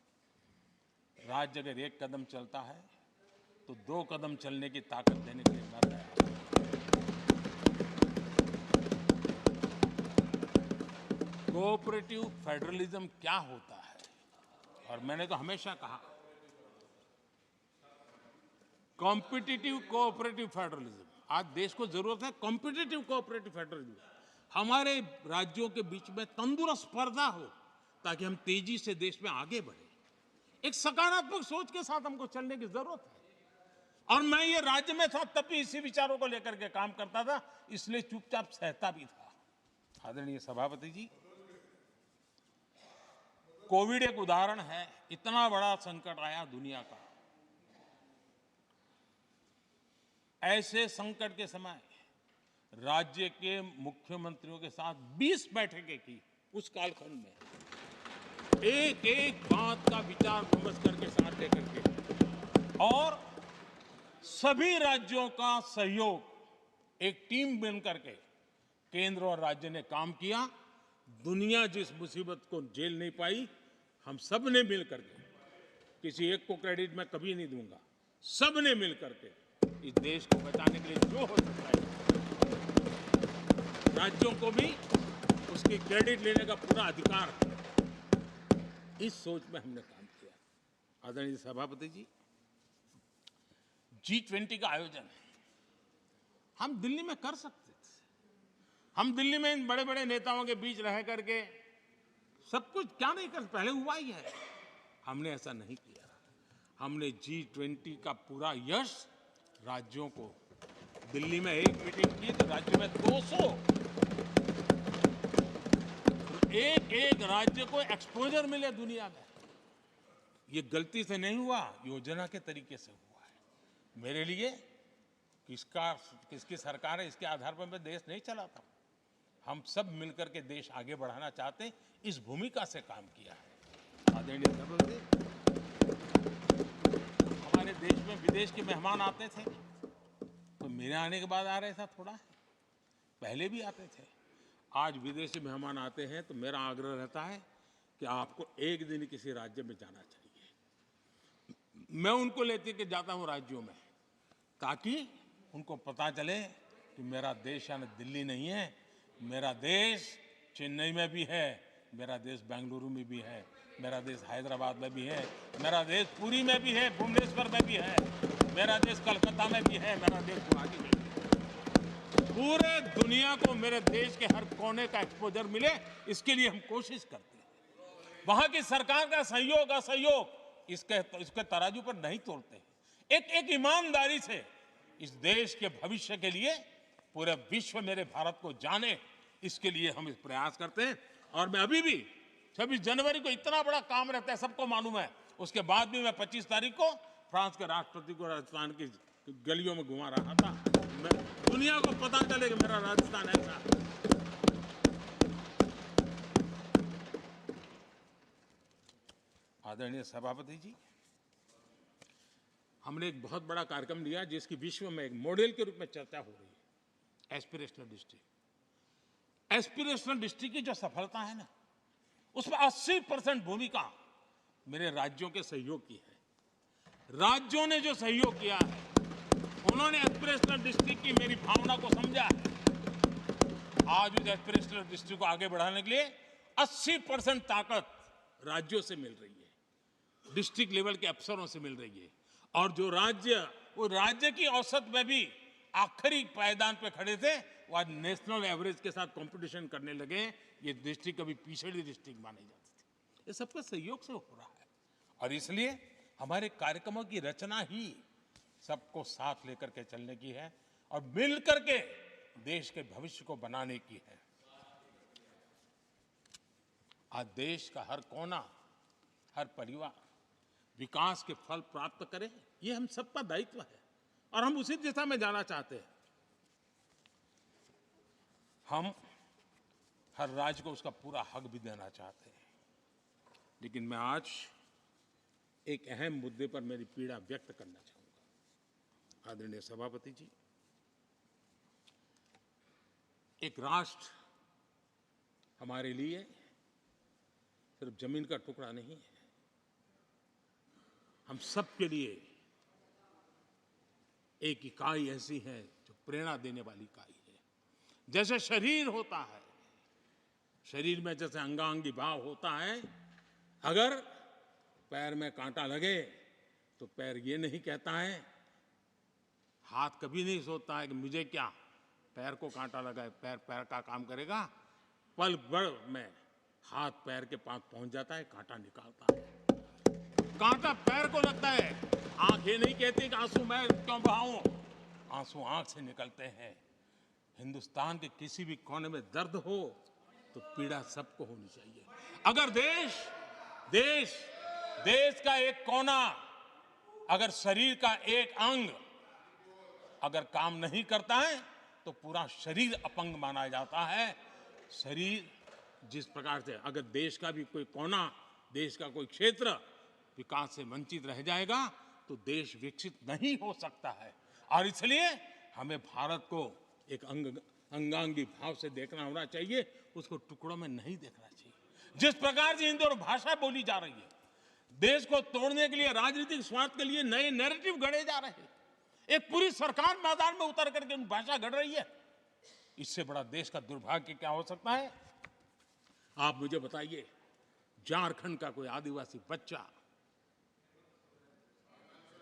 Speaker 3: राज्य अगर एक कदम चलता है तो 2 कदम चलने की ताकत देने के लिए मैं तैयार हूं। कोऑपरेटिव फेडरलिज्म क्या होता है, और मैंने तो हमेशा कहा कॉम्पिटिटिव कोऑपरेटिव फेडरलिज्म। आज देश को जरूरत है कॉम्पिटिटिव कोऑपरेटिव फेडरलिज्म। हमारे राज्यों के बीच में तंदुरुस्त स्पर्धा हो ताकि हम तेजी से देश में आगे बढ़े। एक सकारात्मक सोच के साथ हमको चलने की जरूरत है। और मैं ये राज्य में था तब भी इसी विचारों को लेकर के काम करता था, इसलिए चुपचाप सहता भी था। आदरणीय सभापति जी, कोविड एक उदाहरण है। इतना बड़ा संकट आया दुनिया का, ऐसे संकट के समय राज्य के मुख्यमंत्रियों के साथ 20 बैठकें की। उस कालखंड में एक एक बात का विचार विमर्श करके साथ लेकर के, और सभी राज्यों का सहयोग, एक टीम बन करके केंद्र और राज्य ने काम किया। दुनिया जिस मुसीबत को झेल नहीं पाई, हम सब ने मिल करके, किसी एक को क्रेडिट मैं कभी नहीं दूंगा, सब ने मिल करके इस देश को बचाने के लिए जो हो सकता है, राज्यों को भी उसकी क्रेडिट लेने का पूरा अधिकार है। इस सोच में हमने काम किया। आदरणीय सभापति जी, G20 का आयोजन हम दिल्ली में कर सकते थे। हम दिल्ली में इन बड़े बड़े नेताओं के बीच रह करके सब कुछ क्या नहीं कर, पहले हुआ ही है। हमने ऐसा नहीं किया। हमने G20 का पूरा यश राज्यों को, दिल्ली में एक मीटिंग की तो राज्य में 200, एक एक राज्य को एक्सपोजर मिले दुनिया में। ये गलती से नहीं हुआ, योजना के तरीके से हुआ है। मेरे लिए किसकी सरकार है इसके आधार पर मैं देश नहीं चलाता। हम सब मिलकर के देश आगे बढ़ाना चाहते हैं, इस भूमिका से काम किया है। आदरणीय सभापति, हमारे देश में विदेश के मेहमान आते थे तो मेरे आने के बाद आ रहे था, थोड़ा पहले भी आते थे। आज विदेशी मेहमान आते हैं तो मेरा आग्रह रहता है कि आपको एक दिन किसी राज्य में जाना चाहिए। मैं उनको लेते के जाता हूं राज्यों में, ताकि उनको पता चले कि मेरा देश यानी दिल्ली नहीं है, मेरा देश चेन्नई में भी है, मेरा देश बेंगलुरु में भी है, मेरा देश हैदराबाद में भी है, मेरा देश पुरी में भी है, भुवनेश्वर में भी है, मेरा देश कलकत्ता में भी है, मेरा देश गुवाहाटी में भी है। पूरे दुनिया को मेरे देश के हर कोने का एक्सपोजर मिले, इसके लिए हम कोशिश करते हैं। वहां की सरकार का सहयोग असहयोग इसके तराजू पर नहीं तोलते। एक ईमानदारी से इस देश के भविष्य के लिए पूरे विश्व मेरे भारत को जाने, इसके लिए हम इस प्रयास करते हैं। और मैं अभी भी 26 जनवरी को इतना बड़ा काम रहता है, सबको मालूम है। उसके बाद भी मैं 25 तारीख को फ्रांस के राष्ट्रपति को राजस्थान की गलियों में घुमा रहा था। मैं दुनिया को पता चले कि मेरा राजस्थान ऐसा है। आदरणीय सभापति जी, हमने एक बहुत बड़ा कार्यक्रम लिया जिसकी विश्व में एक मॉडल के रूप में चर्चा हो रही है, एस्पिरेशनल डिस्ट्रिक्ट। एस्पिरेशनल डिस्ट्रिक्ट की जो सफलता है ना, उसमें 80% भूमिका मेरे राज्यों के सहयोग की है। राज्यों ने जो सहयोग किया है, उन्होंने एस्पिरेशनल डिस्ट्रिक्ट की मेरी भावना को समझा है। आज उस एस्पिरेशनल डिस्ट्रिक्ट को आगे बढ़ाने के लिए 80% ताकत राज्यों से मिल रही है, डिस्ट्रिक्ट लेवल के अफसरों से मिल रही है। और जो राज्य, वो राज्य की औसत में भी आखिरी पायदान पे खड़े थे, वो आज नेशनल एवरेज के साथ कंपटीशन करने लगे। ये डिस्ट्रिक्ट कभी पिछड़ी डिस्ट्रिक्ट मानी जाती थी। ये सबके सहयोग से हो रहा है। और इसलिए हमारे कार्यक्रमों की रचना ही सबको साथ लेकर के चलने की है और मिल करके देश के भविष्य को बनाने की है। आज देश का हर कोना, हर परिवार विकास के फल प्राप्त करे, ये हम सबका दायित्व है और हम उसी दिशा में जाना चाहते हैं। हम हर राज्य को उसका पूरा हक भी देना चाहते हैं। लेकिन मैं आज एक अहम मुद्दे पर मेरी पीड़ा व्यक्त करना चाहूंगा। आदरणीय सभापति जी, एक राष्ट्र हमारे लिए सिर्फ जमीन का टुकड़ा नहीं है, हम सब के लिए एक इकाई ऐसी है जो प्रेरणा देने वाली इकाई है। जैसे शरीर होता है, शरीर में जैसे अंगांगी भाव होता है, अगर पैर में कांटा लगे तो पैर ये नहीं कहता है, हाथ कभी नहीं सोचता है कि मुझे क्या, पैर को कांटा लगा है, पैर पैर का काम करेगा। पल भर में हाथ पैर के पास पहुंच जाता है, कांटा निकालता है। कांटा पैर को लगता है, आंख ये नहीं कहती कि आंसू मैं क्यों बहाऊं, आंसू आंख से निकलते हैं। हिंदुस्तान के किसी भी कोने में दर्द हो तो पीड़ा सबको होनी चाहिए। अगर देश का एक कोना, अगर शरीर का एक अंग अगर काम नहीं करता है तो पूरा शरीर अपंग माना जाता है। शरीर जिस प्रकार से, अगर देश का भी कोई कोना, देश का कोई क्षेत्र विकास से वंचित रह जाएगा तो देश विकसित नहीं हो सकता है। और इसलिए हमें भारत को एक अंगांगी भाव से देखना होना चाहिए, उसको टुकड़ों में नहीं देखना चाहिए। जिस प्रकार से हिंदी और भाषा बोली जा रही है, देश को तोड़ने के लिए, राजनीतिक स्वार्थ के लिए नए नैरेटिव गढ़े जा रहे हैं। एक पूरी सरकार मैदान में उतर करके भाषा गढ़ रही है। इससे बड़ा देश का दुर्भाग्य क्या हो सकता है? आप मुझे बताइए, झारखंड का कोई आदिवासी बच्चा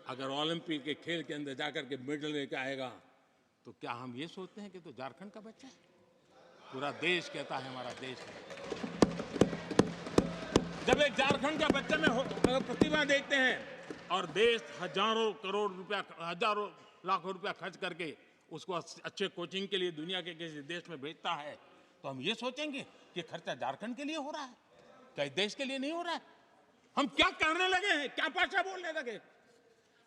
Speaker 3: अगर ओलंपिक के खेल के अंदर जाकर के मेडल लेकर आएगा तो क्या हम ये सोचते हैं कि तो झारखंड का बच्चा है? पूरा देश कहता है हमारा देश है। जब एक झारखंड का बच्चे में प्रतिभा देखते हैं और देश हजारों करोड़ रुपया, हजारों लाखों रुपया खर्च करके उसको अच्छे कोचिंग के लिए दुनिया के किसी देश में भेजता है, तो हम ये सोचेंगे कि खर्चा झारखंड के लिए हो रहा है, क्या देश के लिए नहीं हो रहा है? हम क्या करने लगे हैं, क्या भाषा बोलने लगे?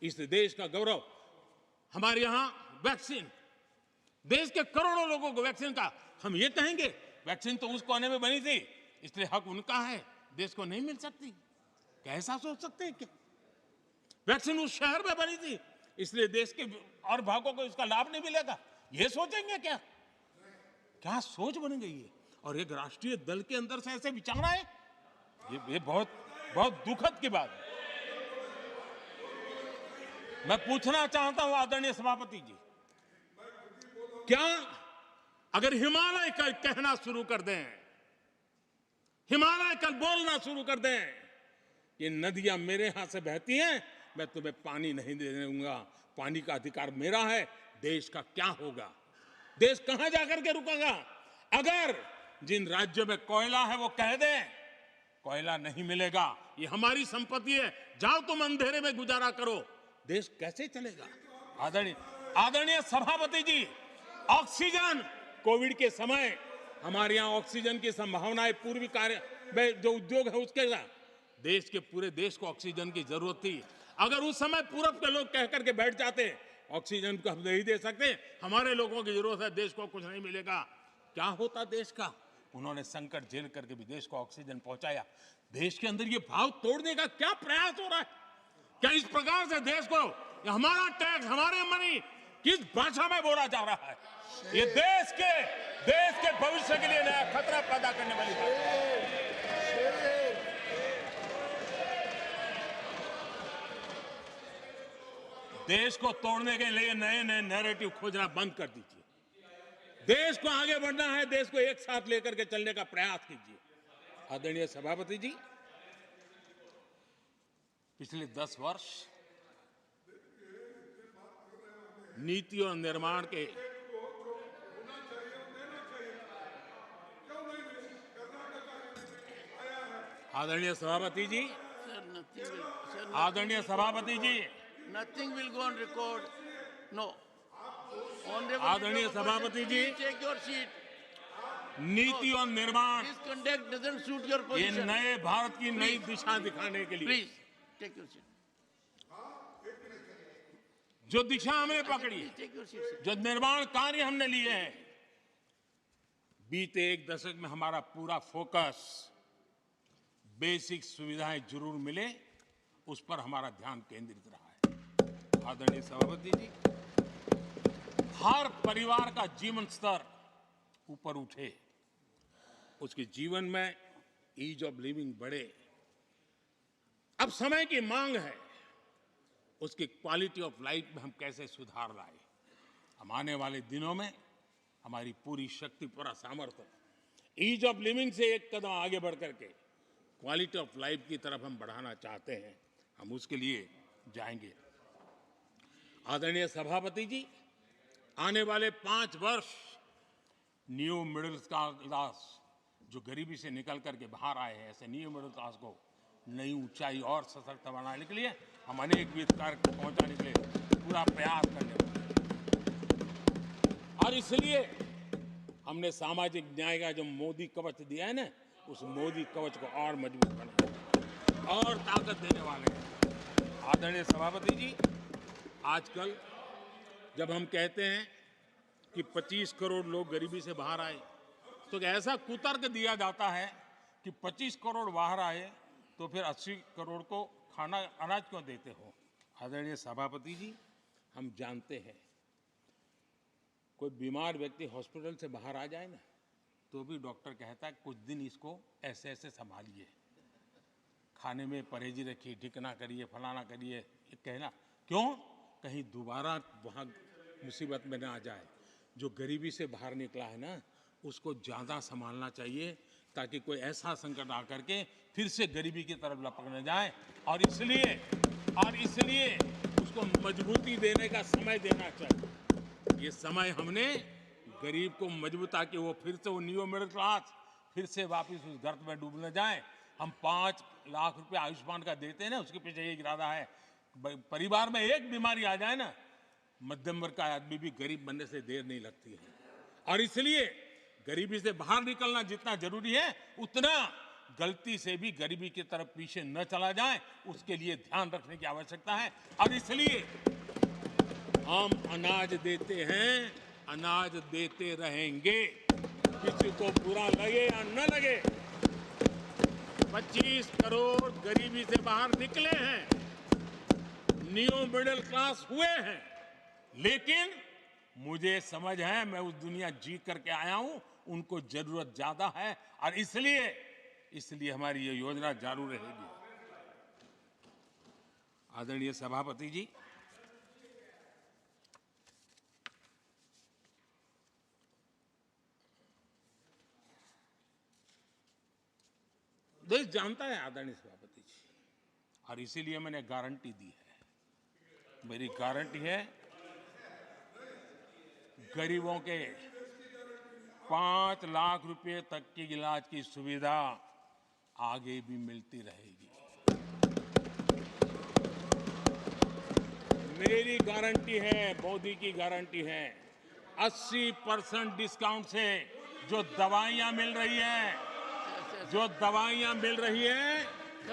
Speaker 3: इस देश का गौरव, हमारे यहां वैक्सीन, देश के करोड़ों लोगों को वैक्सीन का, हम ये कहेंगे वैक्सीन तो उस कोने में बनी थी इसलिए हक उनका है, देश को नहीं मिल सकती? कैसा सोच सकते हैं? क्या वैक्सीन उस शहर में बनी थी इसलिए देश के और भागों को इसका लाभ नहीं मिलेगा? ये सोचेंगे क्या? क्या सोच बन गई है? और एक राष्ट्रीय दल के अंदर से ऐसे विचार है, ये बहुत बहुत दुखद की बात है। मैं पूछना चाहता हूं आदरणीय सभापति जी, क्या अगर हिमालय कल कहना शुरू कर दें, हिमालय कल बोलना शुरू कर दें कि नदियां मेरे यहां से बहती हैं, मैं तुम्हें पानी नहीं दे दूंगा, पानी का अधिकार मेरा है, देश का क्या होगा? देश कहां जाकर के रुकेगा? अगर जिन राज्यों में कोयला है वो कह दें कोयला नहीं मिलेगा, ये हमारी संपत्ति है, जाओ तुम अंधेरे में गुजारा करो, देश कैसे चलेगा? आदरणीय सभापति जी, ऑक्सीजन, कोविड के समय हमारे यहां ऑक्सीजन की संभावनाएं, पूर्वी कार्य में जो उद्योग है उसके साथ देश के पूरे देश को ऑक्सीजन की जरूरत थी। अगर उस समय पूरब के लोग कह करके बैठ जाते ऑक्सीजन को हम नहीं दे सकते, हमारे लोगों की जरूरत है, देश को कुछ नहीं मिलेगा, क्या होता देश का? उन्होंने संकट झेल करके भी देश को ऑक्सीजन पहुंचाया। देश के अंदर ये भाव तोड़ने का क्या प्रयास हो रहा है? क्या इस प्रकार से देश को हमारा टैक्स, हमारे मनी किस भाषा में बोला जा रहा है? ये देश के भविष्य के लिए नया खतरा पैदा करने वाली बात है। देश को तोड़ने के लिए नए नए नैरेटिव खोजना बंद कर दीजिए। देश को आगे बढ़ना है, देश को एक साथ लेकर के चलने का प्रयास कीजिए। आदरणीय सभापति जी, पिछले 10 वर्ष नीति और निर्माण के आदरणीय सभापति जी,
Speaker 2: Sir, nothing will, sir,
Speaker 3: आदरणीय सभापति जी,
Speaker 2: nothing will go on record. No. Honorable
Speaker 3: आदरणीय
Speaker 2: Leader of
Speaker 3: सभापति
Speaker 2: Opposition,
Speaker 3: ji,
Speaker 2: please take your seat.
Speaker 3: नीति और निर्माण,
Speaker 2: This conduct doesn't suit your
Speaker 3: ये
Speaker 2: position.
Speaker 3: नए भारत की नई दिशा दिखाने के लिए
Speaker 2: Please, take your seat.
Speaker 3: जो दिशा हमने पकड़ी,
Speaker 2: Please take your seat, sir.
Speaker 3: जो निर्माण कार्य हमने लिए हैं, बीते एक दशक में हमारा पूरा फोकस बेसिक सुविधाएं जरूर मिले उस पर हमारा ध्यान केंद्रित रहा है। आदरणीय सभापति जी, हर परिवार का जीवन स्तर ऊपर उठे, उसके जीवन में ईज ऑफ लिविंग बढ़े। अब समय की मांग है उसकी क्वालिटी ऑफ लाइफ में हम कैसे सुधार लाए। हम आने वाले दिनों में हमारी पूरी शक्ति, पूरा सामर्थ्य ईज ऑफ लिविंग से एक कदम आगे बढ़ करके क्वालिटी ऑफ लाइफ की तरफ हम बढ़ाना चाहते हैं। हम उसके लिए जाएंगे। आदरणीय सभापति जी, आने वाले 5 वर्ष न्यू मिडिल क्लास जो गरीबी से निकल करके बाहर आए हैं, ऐसे न्यू मिडिल क्लास को नई ऊंचाई और सशक्त बनाने के लिए हम अनेकविध कार्य को पहुंचाने के लिए पूरा प्रयास करने वाले हैं। और इसलिए हमने सामाजिक न्याय का जो मोदी कवच दिया है ना, उस मोदी कवच को और मजबूत बनाने और ताकत देने वाले हैं। आदरणीय सभापति जी, आजकल जब हम कहते हैं कि 25 करोड़ लोग गरीबी से बाहर आए, तो ऐसा कुतर्क दिया जाता है कि 25 करोड़ बाहर आए तो फिर 80 करोड़ को खाना अनाज क्यों देते हो। आदरणीय सभापति जी, हम जानते हैं कोई बीमार व्यक्ति हॉस्पिटल से बाहर आ जाए ना, तो भी डॉक्टर कहता है कुछ दिन इसको ऐसे ऐसे संभालिए, खाने में परहेजी रखिए, ढिकना करिए, फलाना करिए, ये कहना क्यों, कहीं दोबारा वहाँ मुसीबत में ना आ जाए। जो गरीबी से बाहर निकला है ना, उसको ज़्यादा संभालना चाहिए ताकि कोई ऐसा संकट आ करके फिर से गरीबी की तरफ लपक न जाए। और इसलिए उसको मजबूती देने का समय देना चाहिए। ये समय हमने गरीब को मजबूत, ताकि वो फिर से वो न्यू मिडिल क्लास फिर से वापस उस गर्त में डूब न जाए। हम 5 लाख रुपए आयुष्मान का देते हैं ना, उसके पीछे एक इरादा है, परिवार में एक बीमारी आ जाए ना, मध्यम वर्ग का आदमी भी गरीब बनने से देर नहीं लगती है। और इसलिए गरीबी से बाहर निकलना जितना जरूरी है, उतना गलती से भी गरीबी की तरफ पीछे न चला जाए, उसके लिए ध्यान रखने की आवश्यकता है। और इसलिए हम अनाज देते हैं, अनाज देते रहेंगे, किसी को बुरा लगे या न लगे। 25 करोड़ गरीबी से बाहर निकले हैं, न्यू मिडिल क्लास हुए हैं, लेकिन मुझे समझ है, मैं उस दुनिया जी करके आया हूं, उनको जरूरत ज्यादा है। और इसलिए हमारी ये योजना जारी रहेगी। आदरणीय सभापति जी, देश जानता है आदरणीय सभापति जी, और इसीलिए मैंने गारंटी दी है। मेरी गारंटी है, गरीबों के 5 लाख रुपए तक की इलाज की सुविधा आगे भी मिलती रहेगी। मेरी गारंटी है, मोदी की गारंटी है। 80% डिस्काउंट से जो दवाइयां मिल रही है,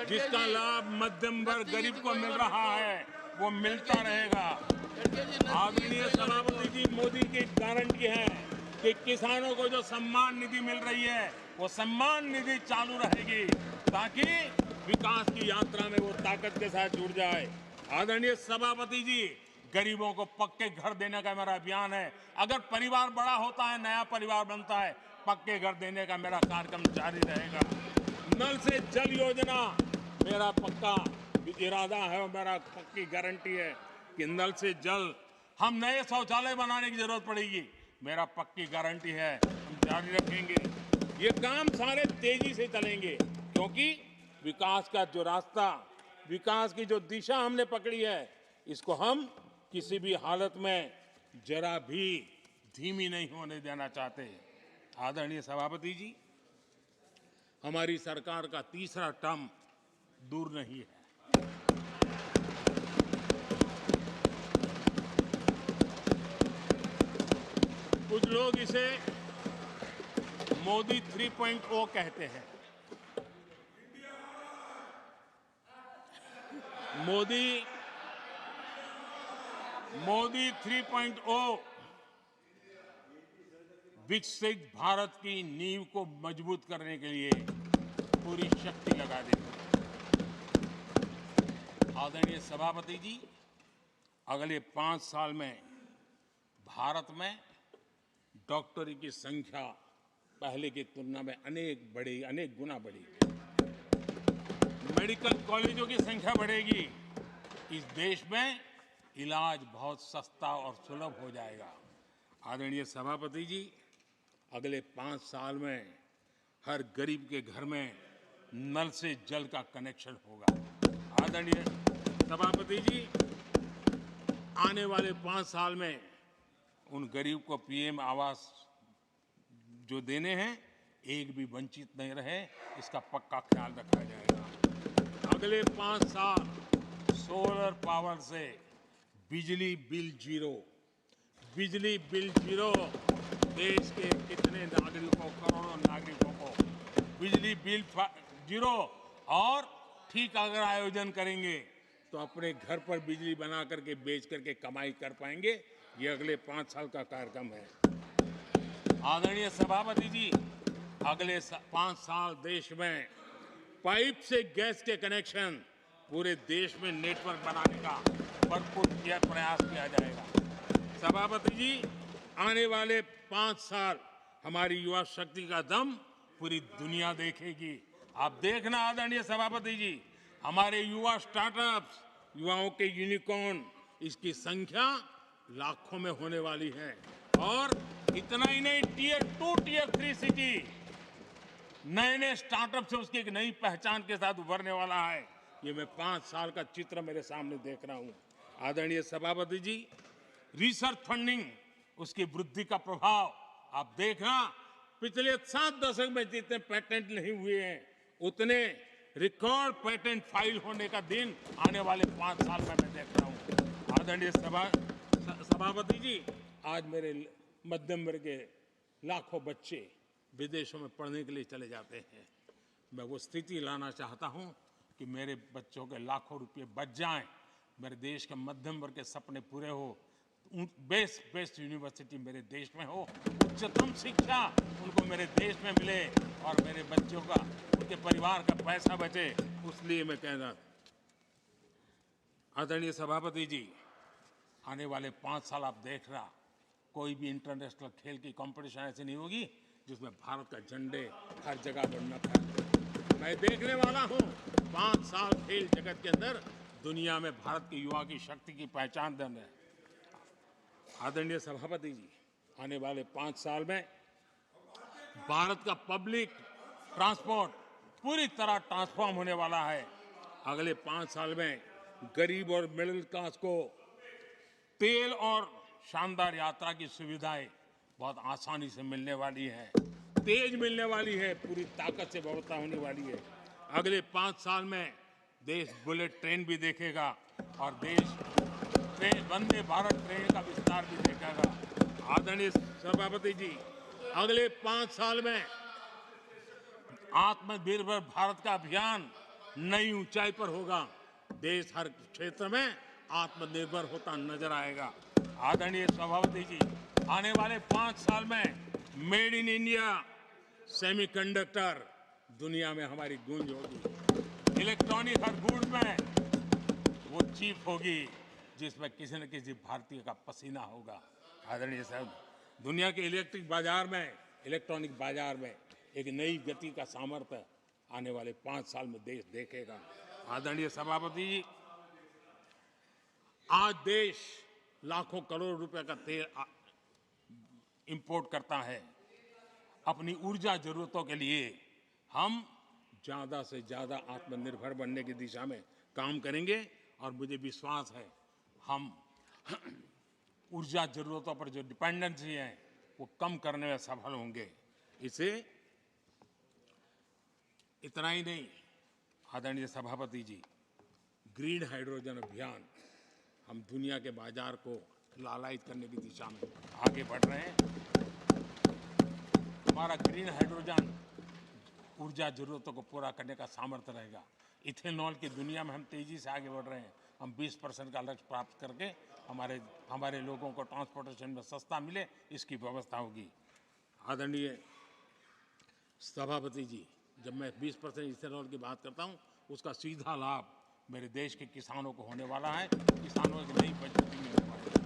Speaker 3: जिसका लाभ मध्यम वर्ग गरीब को मिल रहा है, वो मिलता रहेगा। आदरणीय सभापति जी, मोदी की गारंटी है कि किसानों को जो सम्मान निधि मिल रही है, वो सम्मान निधि चालू रहेगी, ताकि विकास की यात्रा में वो ताकत के साथ जुड़ जाए। आदरणीय सभापति जी, गरीबों को पक्के घर देने का मेरा अभियान है। अगर परिवार बड़ा होता है, नया परिवार बनता है, पक्के घर देने का मेरा कार्यक्रम जारी रहेगा। नल से जल योजना मेरा पक्का इरादा है और मेरा पक्की गारंटी है कि नल से जल, हम नए शौचालय बनाने की जरूरत पड़ेगी, मेरा पक्की गारंटी है, हम जारी रखेंगे। ये काम सारे तेजी से चलेंगे, क्योंकि विकास का जो रास्ता, विकास की जो दिशा हमने पकड़ी है, इसको हम किसी भी हालत में जरा भी धीमी नहीं होने देना चाहते। आदरणीय सभापति जी, हमारी सरकार का तीसरा टर्म दूर नहीं है। कुछ लोग इसे मोदी 3.0 कहते हैं। मोदी 3.0 विकसित भारत की नींव को मजबूत करने के लिए पूरी शक्ति लगा देंगे। आदरणीय सभापति जी, अगले 5 साल में भारत में डॉक्टरी की संख्या पहले की तुलना में अनेक गुना बढ़ेगी। मेडिकल कॉलेजों की संख्या बढ़ेगी। इस देश में इलाज बहुत सस्ता और सुलभ हो जाएगा। आदरणीय सभापति जी, अगले 5 साल में हर गरीब के घर में नल से जल का कनेक्शन होगा। आदरणीय सभापति जी, आने वाले 5 साल में उन गरीब को पीएम आवास जो देने हैं, एक भी वंचित नहीं रहे, इसका पक्का ख्याल रखा जाएगा। अगले 5 साल सोलर पावर से बिजली बिल जीरो। देश के कितने नागरिकों, करोड़ों नागरिकों को बिजली बिल जीरो। और ठीक अगर आयोजन करेंगे तो अपने घर पर बिजली बना करके बेच करके कमाई कर पाएंगे। ये अगले 5 साल का कार्यक्रम है। आदरणीय सभापति जी, अगले 5 साल देश में पाइप से गैस के कनेक्शन पूरे देश में नेटवर्क बनाने का भरपूर प्रयास किया जाएगा। सभापति जी, आने वाले 5 साल हमारी युवा शक्ति का दम पूरी दुनिया देखेगी। आप देखना आदरणीय सभापति जी, हमारे युवा स्टार्टअप्स, युवाओं के यूनिकॉर्न, इसकी संख्या लाखों में होने वाली है। और इतना ही नहीं, टियर 2, टियर 3 सिटी नए स्टार्टअप से उसकी एक नई पहचान के साथ उभरने वाला है। ये मैं 5 साल का चित्र मेरे सामने देख रहा हूं। आदरणीय सभापति जी, रिसर्च फंडिंग, उसकी वृद्धि का प्रभाव आप देखना। पिछले 7 दशक में जितने पेटेंट नहीं हुए हैं, उतने रिकॉर्ड पेटेंट फाइल होने का दिन आने वाले 5 साल में मैं देख रहा हूं। आदरणीय सभापति जी, आज मेरे मध्यम वर्ग के लाखों बच्चे विदेशों में पढ़ने के लिए चले जाते हैं। मैं वो स्थिति लाना चाहता हूं कि मेरे बच्चों के लाखों रुपए बच जाएं, मेरे देश के मध्यम वर्ग के सपने पूरे हो, बेस्ट यूनिवर्सिटी मेरे देश में हो, उच्चतम शिक्षा उनको मेरे देश में मिले और मेरे बच्चों का, उनके परिवार का पैसा बचे। इसलिए मैं कह रहा, आदरणीय सभापति जी, आने वाले 5 साल आप देख रहा, कोई भी इंटरनेशनल खेल की कंपटीशन ऐसी नहीं होगी जिसमें भारत का झंडे हर जगह बढ़ना था। मैं देखने वाला हूं 5 साल खेल जगत के अंदर दुनिया में भारत के युवा की शक्ति की पहचान देने। आदरणीय सभापति जी, आने वाले 5 साल में भारत का पब्लिक ट्रांसपोर्ट पूरी तरह ट्रांसफॉर्म होने वाला है। अगले 5 साल में गरीब और मिडिल क्लास को तेल और शानदार यात्रा की सुविधाएं बहुत आसानी से मिलने वाली है, तेज मिलने वाली है, पूरी ताकत से बढ़ोतरी होने वाली है। अगले 5 साल में देश बुलेट ट्रेन भी देखेगा और देश वंदे भारत ट्रेन का विस्तार भी देखेगा। आदरणीय सभापति जी, अगले 5 साल में आत्मनिर्भर भारत का अभियान नई ऊंचाई पर होगा। देश हर क्षेत्र में आत्मनिर्भर होता नजर आएगा। आदरणीय सभापति जी, आने वाले 5 साल में मेड इन इंडिया सेमीकंडक्टर दुनिया में हमारी गूंज होगी। इलेक्ट्रॉनिक हर गुड्स में वो चिप होगी जिसमें किसी न किसी भारतीय का पसीना होगा। आदरणीय साहब, दुनिया के इलेक्ट्रॉनिक बाजार में एक नई गति का सामर्थ्य आने वाले 5 साल में देश देखेगा। आदरणीय सभापति जी, आज देश लाखों करोड़ रुपए का तेल इंपोर्ट करता है। अपनी ऊर्जा जरूरतों के लिए हम ज्यादा से ज्यादा आत्मनिर्भर बनने की दिशा में काम करेंगे और मुझे विश्वास है हम ऊर्जा जरूरतों पर जो डिपेंडेंसी है वो कम करने में सफल होंगे। इसे इतना ही नहीं, आदरणीय सभापति जी, ग्रीन हाइड्रोजन अभियान, हम दुनिया के बाजार को लालायित करने की दिशा में आगे बढ़ रहे हैं। हमारा ग्रीन हाइड्रोजन ऊर्जा जरूरतों को पूरा करने का सामर्थ्य रहेगा। इथेनॉल की दुनिया में हम तेजी से आगे बढ़ रहे हैं। हम 20% का लक्ष्य प्राप्त करके हमारे लोगों को ट्रांसपोर्टेशन में सस्ता मिले, इसकी व्यवस्था होगी। आदरणीय सभापति जी, जब मैं 20% इथेनॉल की बात करता हूं, उसका सीधा लाभ मेरे देश के किसानों को होने वाला है। किसानों की नई मजबूती मिलने वाली है।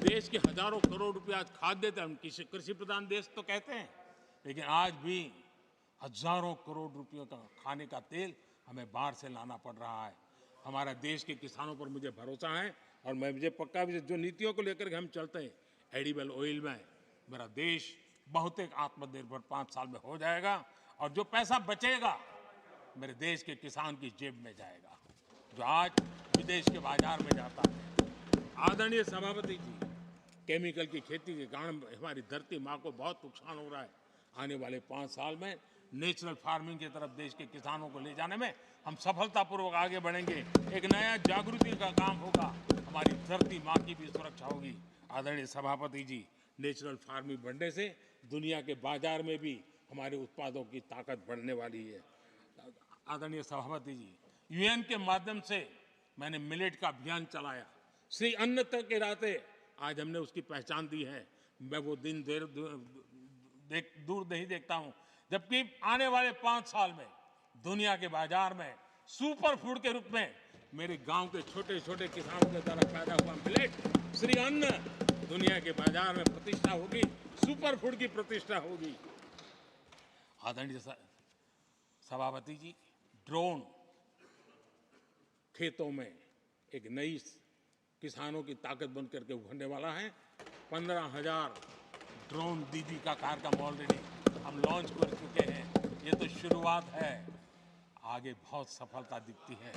Speaker 3: देश के हजारों करोड़ रुपए आज खाद्य तेल, हम कृषि प्रधान देश तो कहते हैं, लेकिन आज भी हजारों करोड़ रुपयों का खाने का तेल हमें बाहर से लाना पड़ रहा है। हमारा देश के किसानों पर मुझे भरोसा है और मुझे पक्का भी जो नीतियों को लेकर के हम चलते हैं, एडिबल ऑयल में मेरा देश बहुत एक आत्मनिर्भर 5 साल में हो जाएगा और जो पैसा बचेगा मेरे देश के किसान की जेब में जाएगा, जो आज विदेश के बाजार में जाता है। आदरणीय सभापति जी, केमिकल की खेती के कारण हमारी धरती माँ को बहुत नुकसान हो रहा है। आने वाले 5 साल में नेचुरल फार्मिंग की तरफ देश के किसानों को ले जाने में हम सफलतापूर्वक आगे बढ़ेंगे। एक नया जागृति का काम होगा, हमारी धरती माँ की भी सुरक्षा होगी। आदरणीय सभापति जी, नेचुरल फार्मिंग बढ़ने से दुनिया के बाजार में भी हमारे उत्पादों की ताकत बढ़ने वाली है। आदरणीय सभापति जी, यूएन के माध्यम से मैंने मिलेट का अभियान चलाया। श्री अन्न तक के रास्ते आज हमने उसकी पहचान दी है। मैं वो दिन दूर नहीं देखता हूं, जबकि आने वाले 5 साल में दुनिया के बाजार में सुपर फूड के रूप में मेरे गांव के छोटे छोटे किसानों के द्वारा पैदा हुआ मिलेट, श्री अन्न, दुनिया के बाजार में प्रतिष्ठा होगी, सुपर फूड की प्रतिष्ठा होगी। आदरणीय सभापति जी, ड्रोन खेतों में एक नई किसानों की ताकत बन करके उभरने वाला है। 15,000 ड्रोन दीदी का कार्यक्रम ऑलरेडी हम लॉन्च कर चुके हैं। ये तो शुरुआत है, आगे बहुत सफलता दिखती है।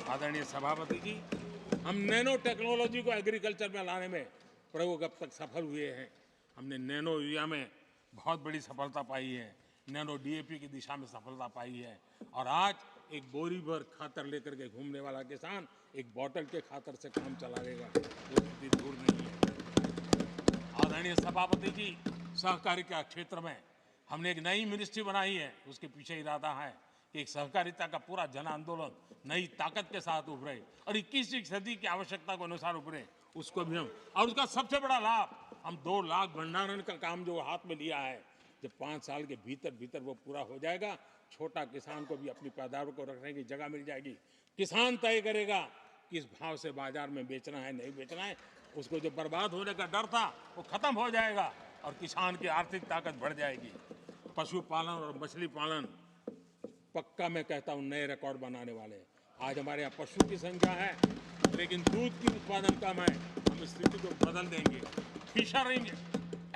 Speaker 3: आदरणीय सभापति जी, हम नैनो टेक्नोलॉजी को एग्रीकल्चर में लाने में प्रयोग अब तक सफल हुए हैं। हमने नैनो यूरिया में बहुत बड़ी सफलता पाई है, नैनो डीएपी की दिशा में सफलता पाई है और आज एक बोरी भर खातर लेकर के घूमने वाला किसान एक बोतल के खातर से काम चला लेगा, वो स्थिति दूर नहीं है। आदरणीय सभापति जी, सहकारिता क्षेत्र में हमने एक नई मिनिस्ट्री बनाई है। उसके पीछे इरादा है कि एक सहकारिता का पूरा जन आंदोलन नई ताकत के साथ उभरे और 21वीं सदी की आवश्यकता के अनुसार उभरे, उसको भी हम, और उसका सबसे बड़ा लाभ, हम 2 लाख भंडारण का काम जो हाथ में लिया है, जब 5 साल के भीतर वो पूरा हो जाएगा, छोटा किसान को भी अपनी पैदावार को रखने की जगह मिल जाएगी। किसान तय करेगा किस भाव से बाजार में बेचना है, नहीं बेचना है। उसको जो बर्बाद होने का डर था वो खत्म हो जाएगा और किसान की आर्थिक ताकत बढ़ जाएगी। पशुपालन और मछली पालन पक्का मैं कहता हूँ नए रिकॉर्ड बनाने वाले। आज हमारे यहाँ पशु की संख्या है लेकिन दूध की उत्पादन कम है। हम इस स्थिति को बदल देंगे। फिशरिंग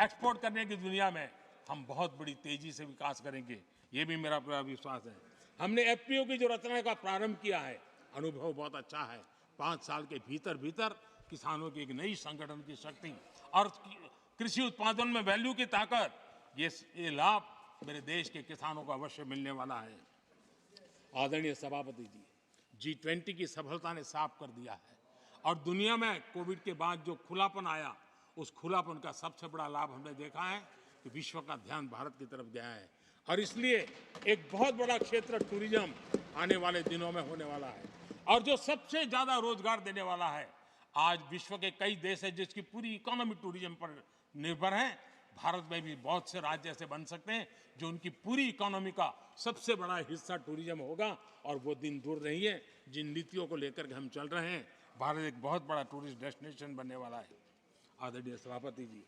Speaker 3: एक्सपोर्ट करने की दुनिया में हम बहुत बड़ी तेजी से विकास करेंगे, ये भी मेरा पूरा विश्वास है। हमने एफपीओ की जो रचना का प्रारंभ किया है, अनुभव बहुत अच्छा है। 5 साल के भीतर किसानों की एक नई संगठन की शक्ति और कृषि उत्पादन में वैल्यू की ताकत, ये लाभ मेरे देश के किसानों को अवश्य मिलने वाला है। आदरणीय सभापति जी, G20 की सफलता ने साफ कर दिया है और दुनिया में कोविड के बाद जो खुलापन आया, उस खुलापन का सबसे बड़ा लाभ हमने देखा है कि विश्व का ध्यान भारत की तरफ गया है और इसलिए एक बहुत बड़ा क्षेत्र टूरिज्म आने वाले दिनों में होने वाला है और जो सबसे ज्यादा रोजगार देने वाला है। आज विश्व के कई देश हैं जिसकी पूरी इकोनॉमी टूरिज्म पर निर्भर है। भारत में भी बहुत से राज्य ऐसे बन सकते हैं जो उनकी पूरी इकोनॉमी का सबसे बड़ा हिस्सा टूरिज्म होगा और वो दिन दूर नहीं है जिन नीतियों को लेकर के हम चल रहे हैं। भारत एक बहुत बड़ा टूरिस्ट डेस्टिनेशन बनने वाला है। आदरणीय सभापति जी,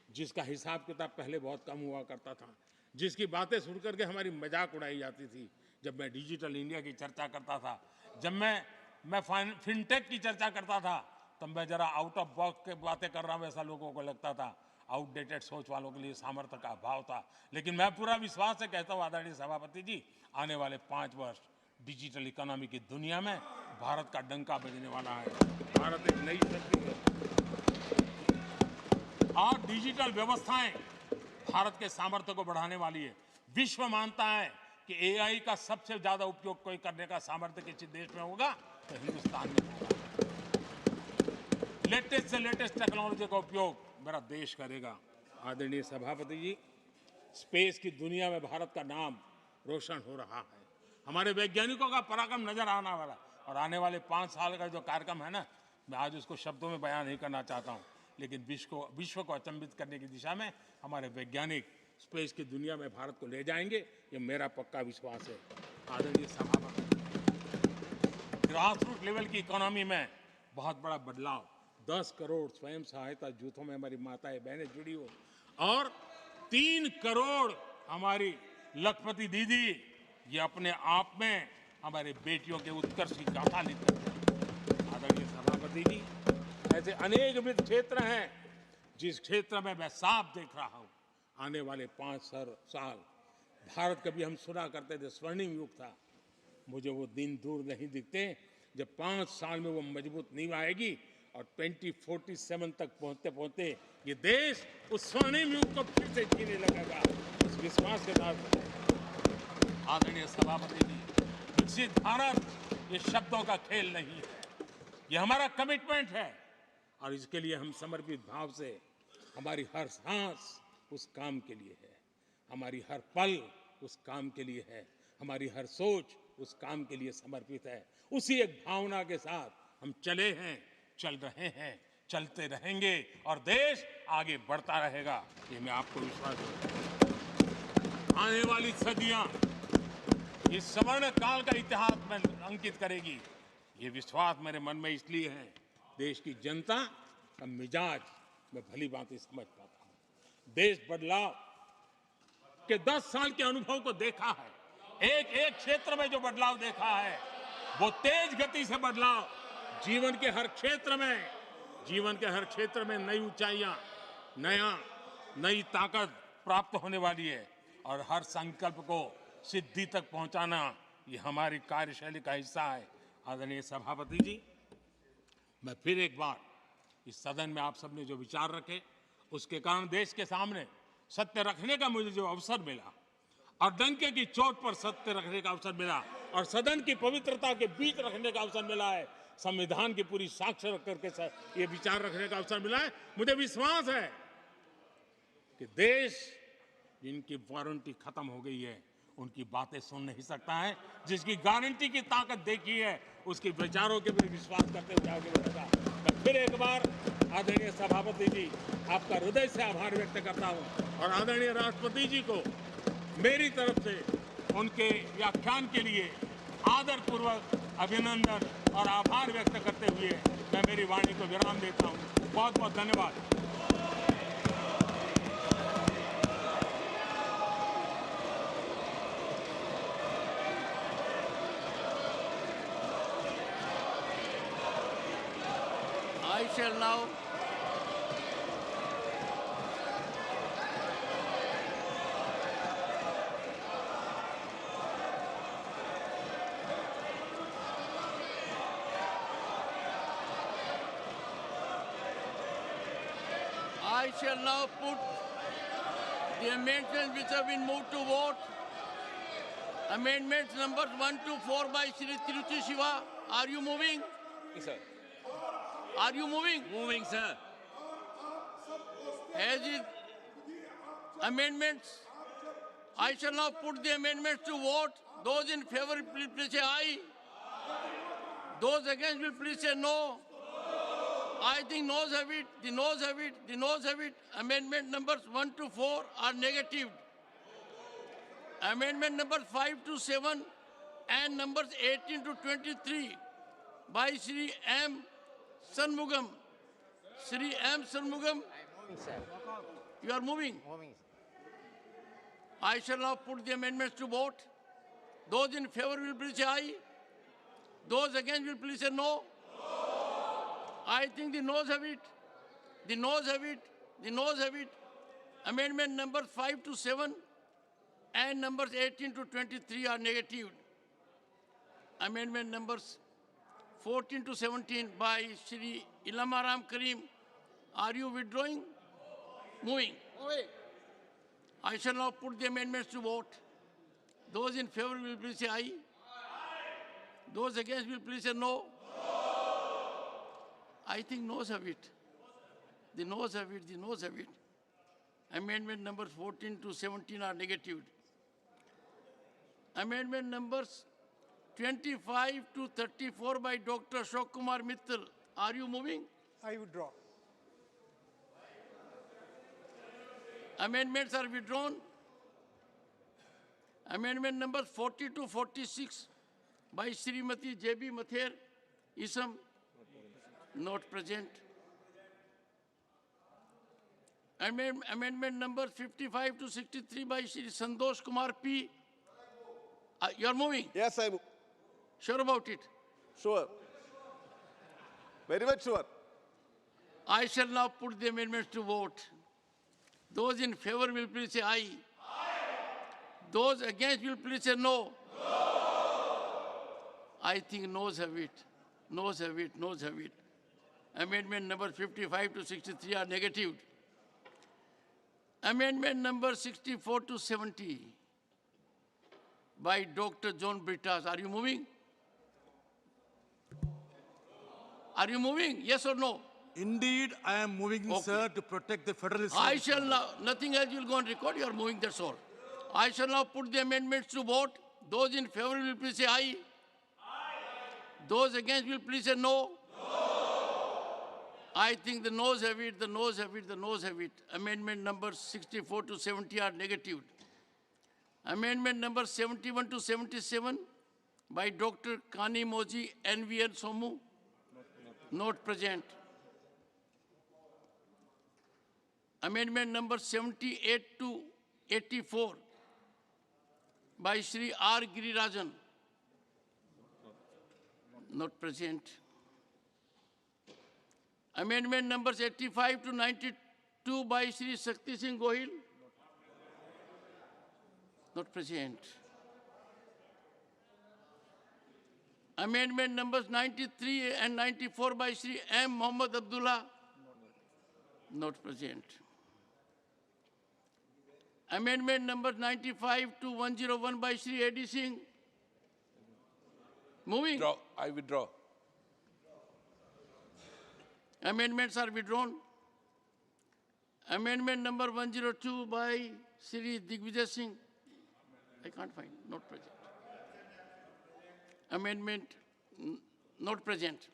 Speaker 3: जिसका हिसाब किताब पहले बहुत कम हुआ करता था, जिसकी बातें सुन करके हमारी मजाक उड़ाई जाती थी, जब मैं डिजिटल इंडिया की चर्चा करता था, जब मैं फिनटेक की चर्चा करता था, तब मैं जरा आउट ऑफ बॉक्स के बातें कर रहा हूँ ऐसा लोगों को लगता था। आउटडेटेड सोच वालों के लिए सामर्थ्य का अभाव था, लेकिन मैं पूरा विश्वास से कहता हूँ आदरणीय सभापति जी, आने वाले 5 वर्ष डिजिटल इकोनॉमी की दुनिया में भारत का डंका बजने वाला है। भारत एक नई शक्ति है और डिजिटल व्यवस्थाएं भारत के सामर्थ्य को बढ़ाने वाली है। विश्व मानता है कि एआई का सबसे ज्यादा उपयोग कोई करने का सामर्थ्य किसी देश में होगा तो हिंदुस्तान में होगा। लेटेस्ट से लेटेस्ट टेक्नोलॉजी का उपयोग मेरा देश करेगा। आदरणीय सभापति जी, स्पेस की दुनिया में भारत का नाम रोशन हो रहा है। हमारे वैज्ञानिकों का पराक्रम नजर आने वाला, और आने वाले 5 साल का जो कार्यक्रम है ना, मैं आज उसको शब्दों में बयान नहीं करना चाहता हूं, लेकिन विश्व को अचंभित करने की दिशा में हमारे वैज्ञानिक स्पेस की दुनिया में भारत को ले जाएंगे, ये मेरा पक्का विश्वास है। आदरणीय सभापति, ग्रासरूट लेवल की इकोनॉमी में बहुत बड़ा बदलाव, 10 करोड़ स्वयं सहायता जूथों में हमारी माताएं बहनें जुड़ी हो, और 3 करोड़ हमारी लखपति दीदी, ये अपने आप में हमारे बेटियों के उत्कर्ष की गाथा लिखते हैं। आदरणीय सभापति जी, ऐसे अनेक विविध क्षेत्र हैं जिस क्षेत्र में मैं साफ देख रहा हूं आने वाले 5 साल भारत, कभी हम सुना करते थे स्वर्णिम युग था, मुझे वो दिन दूर नहीं दिखते जब 5 साल में वो मजबूत नींव आएगी और 2047 तक पहुंचते पहुंचते ये देश उस स्वर्णिम युग को फिर से जीने लगेगा। इस विश्वास के साथ आदरणीय सभापति जी, विकसित भारत ये शब्दों का खेल नहीं है, ये हमारा कमिटमेंट है, और इसके लिए हम समर्पित भाव से, हमारी हर सांस उस काम के लिए है, हमारी हर पल उस काम के लिए है, हमारी हर सोच उस काम के लिए समर्पित है। उसी एक भावना के साथ हम चले हैं, चल रहे हैं, चलते रहेंगे, और देश आगे बढ़ता रहेगा, ये मैं आपको विश्वास देता हूं। आने वाली सदियां इस स्वर्ण काल का इतिहास में अंकित करेगी, ये विश्वास मेरे मन में इसलिए है, देश की जनता का मिजाज मैं भली भांति समझ पाता हूं। देश बदलाव के 10 साल के अनुभव को देखा है, एक क्षेत्र में जो बदलाव देखा है वो तेज गति से बदलाव, जीवन के हर क्षेत्र में नई ऊंचाइयां, नई ताकत प्राप्त होने वाली है, और हर संकल्प को सिद्धि तक पहुंचाना ये हमारी कार्यशैली का हिस्सा है। आदरणीय सभापति जी, मैं फिर एक बार इस सदन में आप सबने जो विचार रखे, उसके कारण देश के सामने सत्य रखने का मुझे जो अवसर मिला, और डंके की चोट पर सत्य रखने का अवसर मिला, और सदन की पवित्रता के बीच रखने का अवसर मिला है, संविधान की पूरी साक्ष्य रख करके ये विचार रखने का अवसर मिला है। मुझे विश्वास है कि देश जिनकी वारंटी खत्म हो गई है उनकी बातें सुन नहीं सकता है, जिसकी गारंटी की ताकत देखी है उसके विचारों के भी विश्वास करते हुए आगे बढ़ेगा। मैं फिर एक बार आदरणीय सभापति जी आपका हृदय से आभार व्यक्त करता हूं, और आदरणीय राष्ट्रपति जी को मेरी तरफ से उनके व्याख्यान के लिए आदरपूर्वक अभिनंदन और आभार व्यक्त करते हुए मैं मेरी वाणी को विराम देता हूं। बहुत बहुत धन्यवाद।
Speaker 2: I shall now put the amendments which have been moved to vote. Amendments numbers 1 to 4 by Shri Tiruchi Shiva. Are you moving?
Speaker 4: Yes, sir.
Speaker 2: Are you moving?
Speaker 4: Moving, sir.
Speaker 2: As is amendments, I shall now put the amendments to vote. Those in favor, please say aye. Those against will please say no. I think noes have it, the noes have it, the noes have it. Amendment numbers 1 to 4 are negative. Amendment numbers 5 to 7 and numbers 18 to 23 by Shri M. Shanmugam. Shri M. Shanmugam.
Speaker 4: Moving, sir.
Speaker 2: You are moving.
Speaker 4: Moving.
Speaker 2: I shall now put the amendments to vote. Those in favor will please say aye. Those against will please say no. I think the noes have it. The noes have it. The noes have it. Amendment numbers 5 to 7 and numbers 18 to 23 are negative. Amendment numbers 14 to 17 by Shri Ilamaram Karim. Are you withdrawing? Moving. I shall now put the amendments to vote. Those in favor will please say aye. Those against will please say no. I think noes have it. The noes have it, the noes have it. Amendment numbers 14 to 17 are negatived. Amendment numbers 25 to 34 by Dr. Ashok Kumar Mittal. Are you moving?
Speaker 4: I withdraw.
Speaker 2: Amendments are withdrawn. Amendment numbers 40 to 46 by Srimati J.B. Mather, Isam, not present. Amendment numbers 55 to 63 by Shri Santosh Kumar P. You are moving?
Speaker 5: Yes, I'm
Speaker 2: Sure about it?
Speaker 5: sure. Very much sure.
Speaker 2: I shall now put the amendments to vote. Those in favor will please say aye. Those against will please say no. I think noes have it. Noes have it. Noes have it. Amendment numbers 55 to 63 are negatived. Amendment number 64 to 70 by Dr. John Brittas. Are you moving? Are you moving? Yes or no?
Speaker 6: Indeed, I am moving,
Speaker 2: Okay.
Speaker 6: sir, to protect the federal
Speaker 2: I
Speaker 6: system.
Speaker 2: shall now, nothing else will go on record, you are moving, that's all. I shall now put the amendments to vote. Those in favor will please say aye. Those against will please say no. I think the noes have it, the noes have it, the noes have it. Amendment numbers 64 to 70 are negatived. Amendment numbers 71 to 77 by Dr. Kani Moji NVN Somu, not present. Amendment number 78 to 84 by Shri R. Girirajan, not present. Amendment numbers 85 to 92 by Shri Shakti Singh Gohil, not present. Amendment numbers 93 and 94 by Shri M. Muhammad Abdullah, not present. Amendment number 95 to 101 by Shri A.D. Singh. Moving.
Speaker 7: I withdraw.
Speaker 2: Amendments are withdrawn. Amendment number 102 by Shri Digvijay Singh. I can't find, not present. Amendment not present.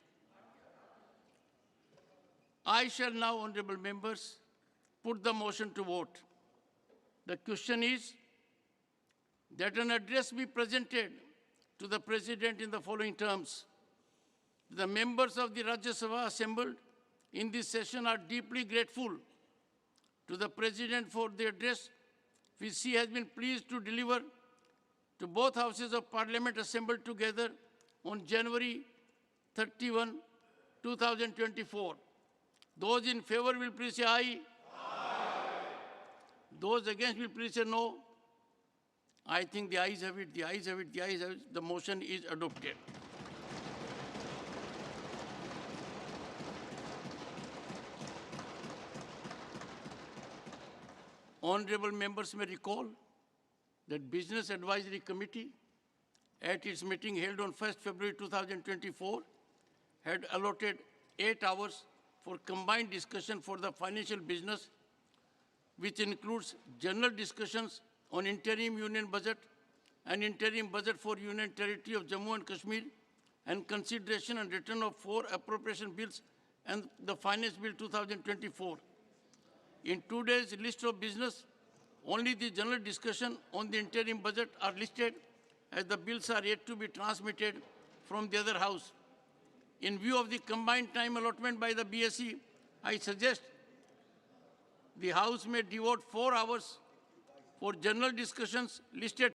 Speaker 2: I shall now, honorable members, put the motion to vote. The question is that an address be presented to the President in the following terms. The members of the Rajya Sabha assembled in this session are deeply grateful to the President for the address which he has been pleased to deliver to both houses of Parliament assembled together on January 31, 2024. Those in favor will please say aye. Those against will please say no. I think the ayes have it, the ayes have it, the ayes have it. The motion is adopted. Honorable members may recall that Business Advisory Committee at its meeting held on 1st February 2024 had allotted 8 hours for combined discussion for the financial business, which includes general discussions on interim union budget and interim budget for Union Territory of Jammu and Kashmir, and consideration and return of 4 appropriation bills and the Finance Bill 2024. In today's list of business, only the general discussion on the interim budget are listed, as the bills are yet to be transmitted from the other house. In view of the combined time allotment by the BSE, I suggest the House may devote 4 hours for general discussions listed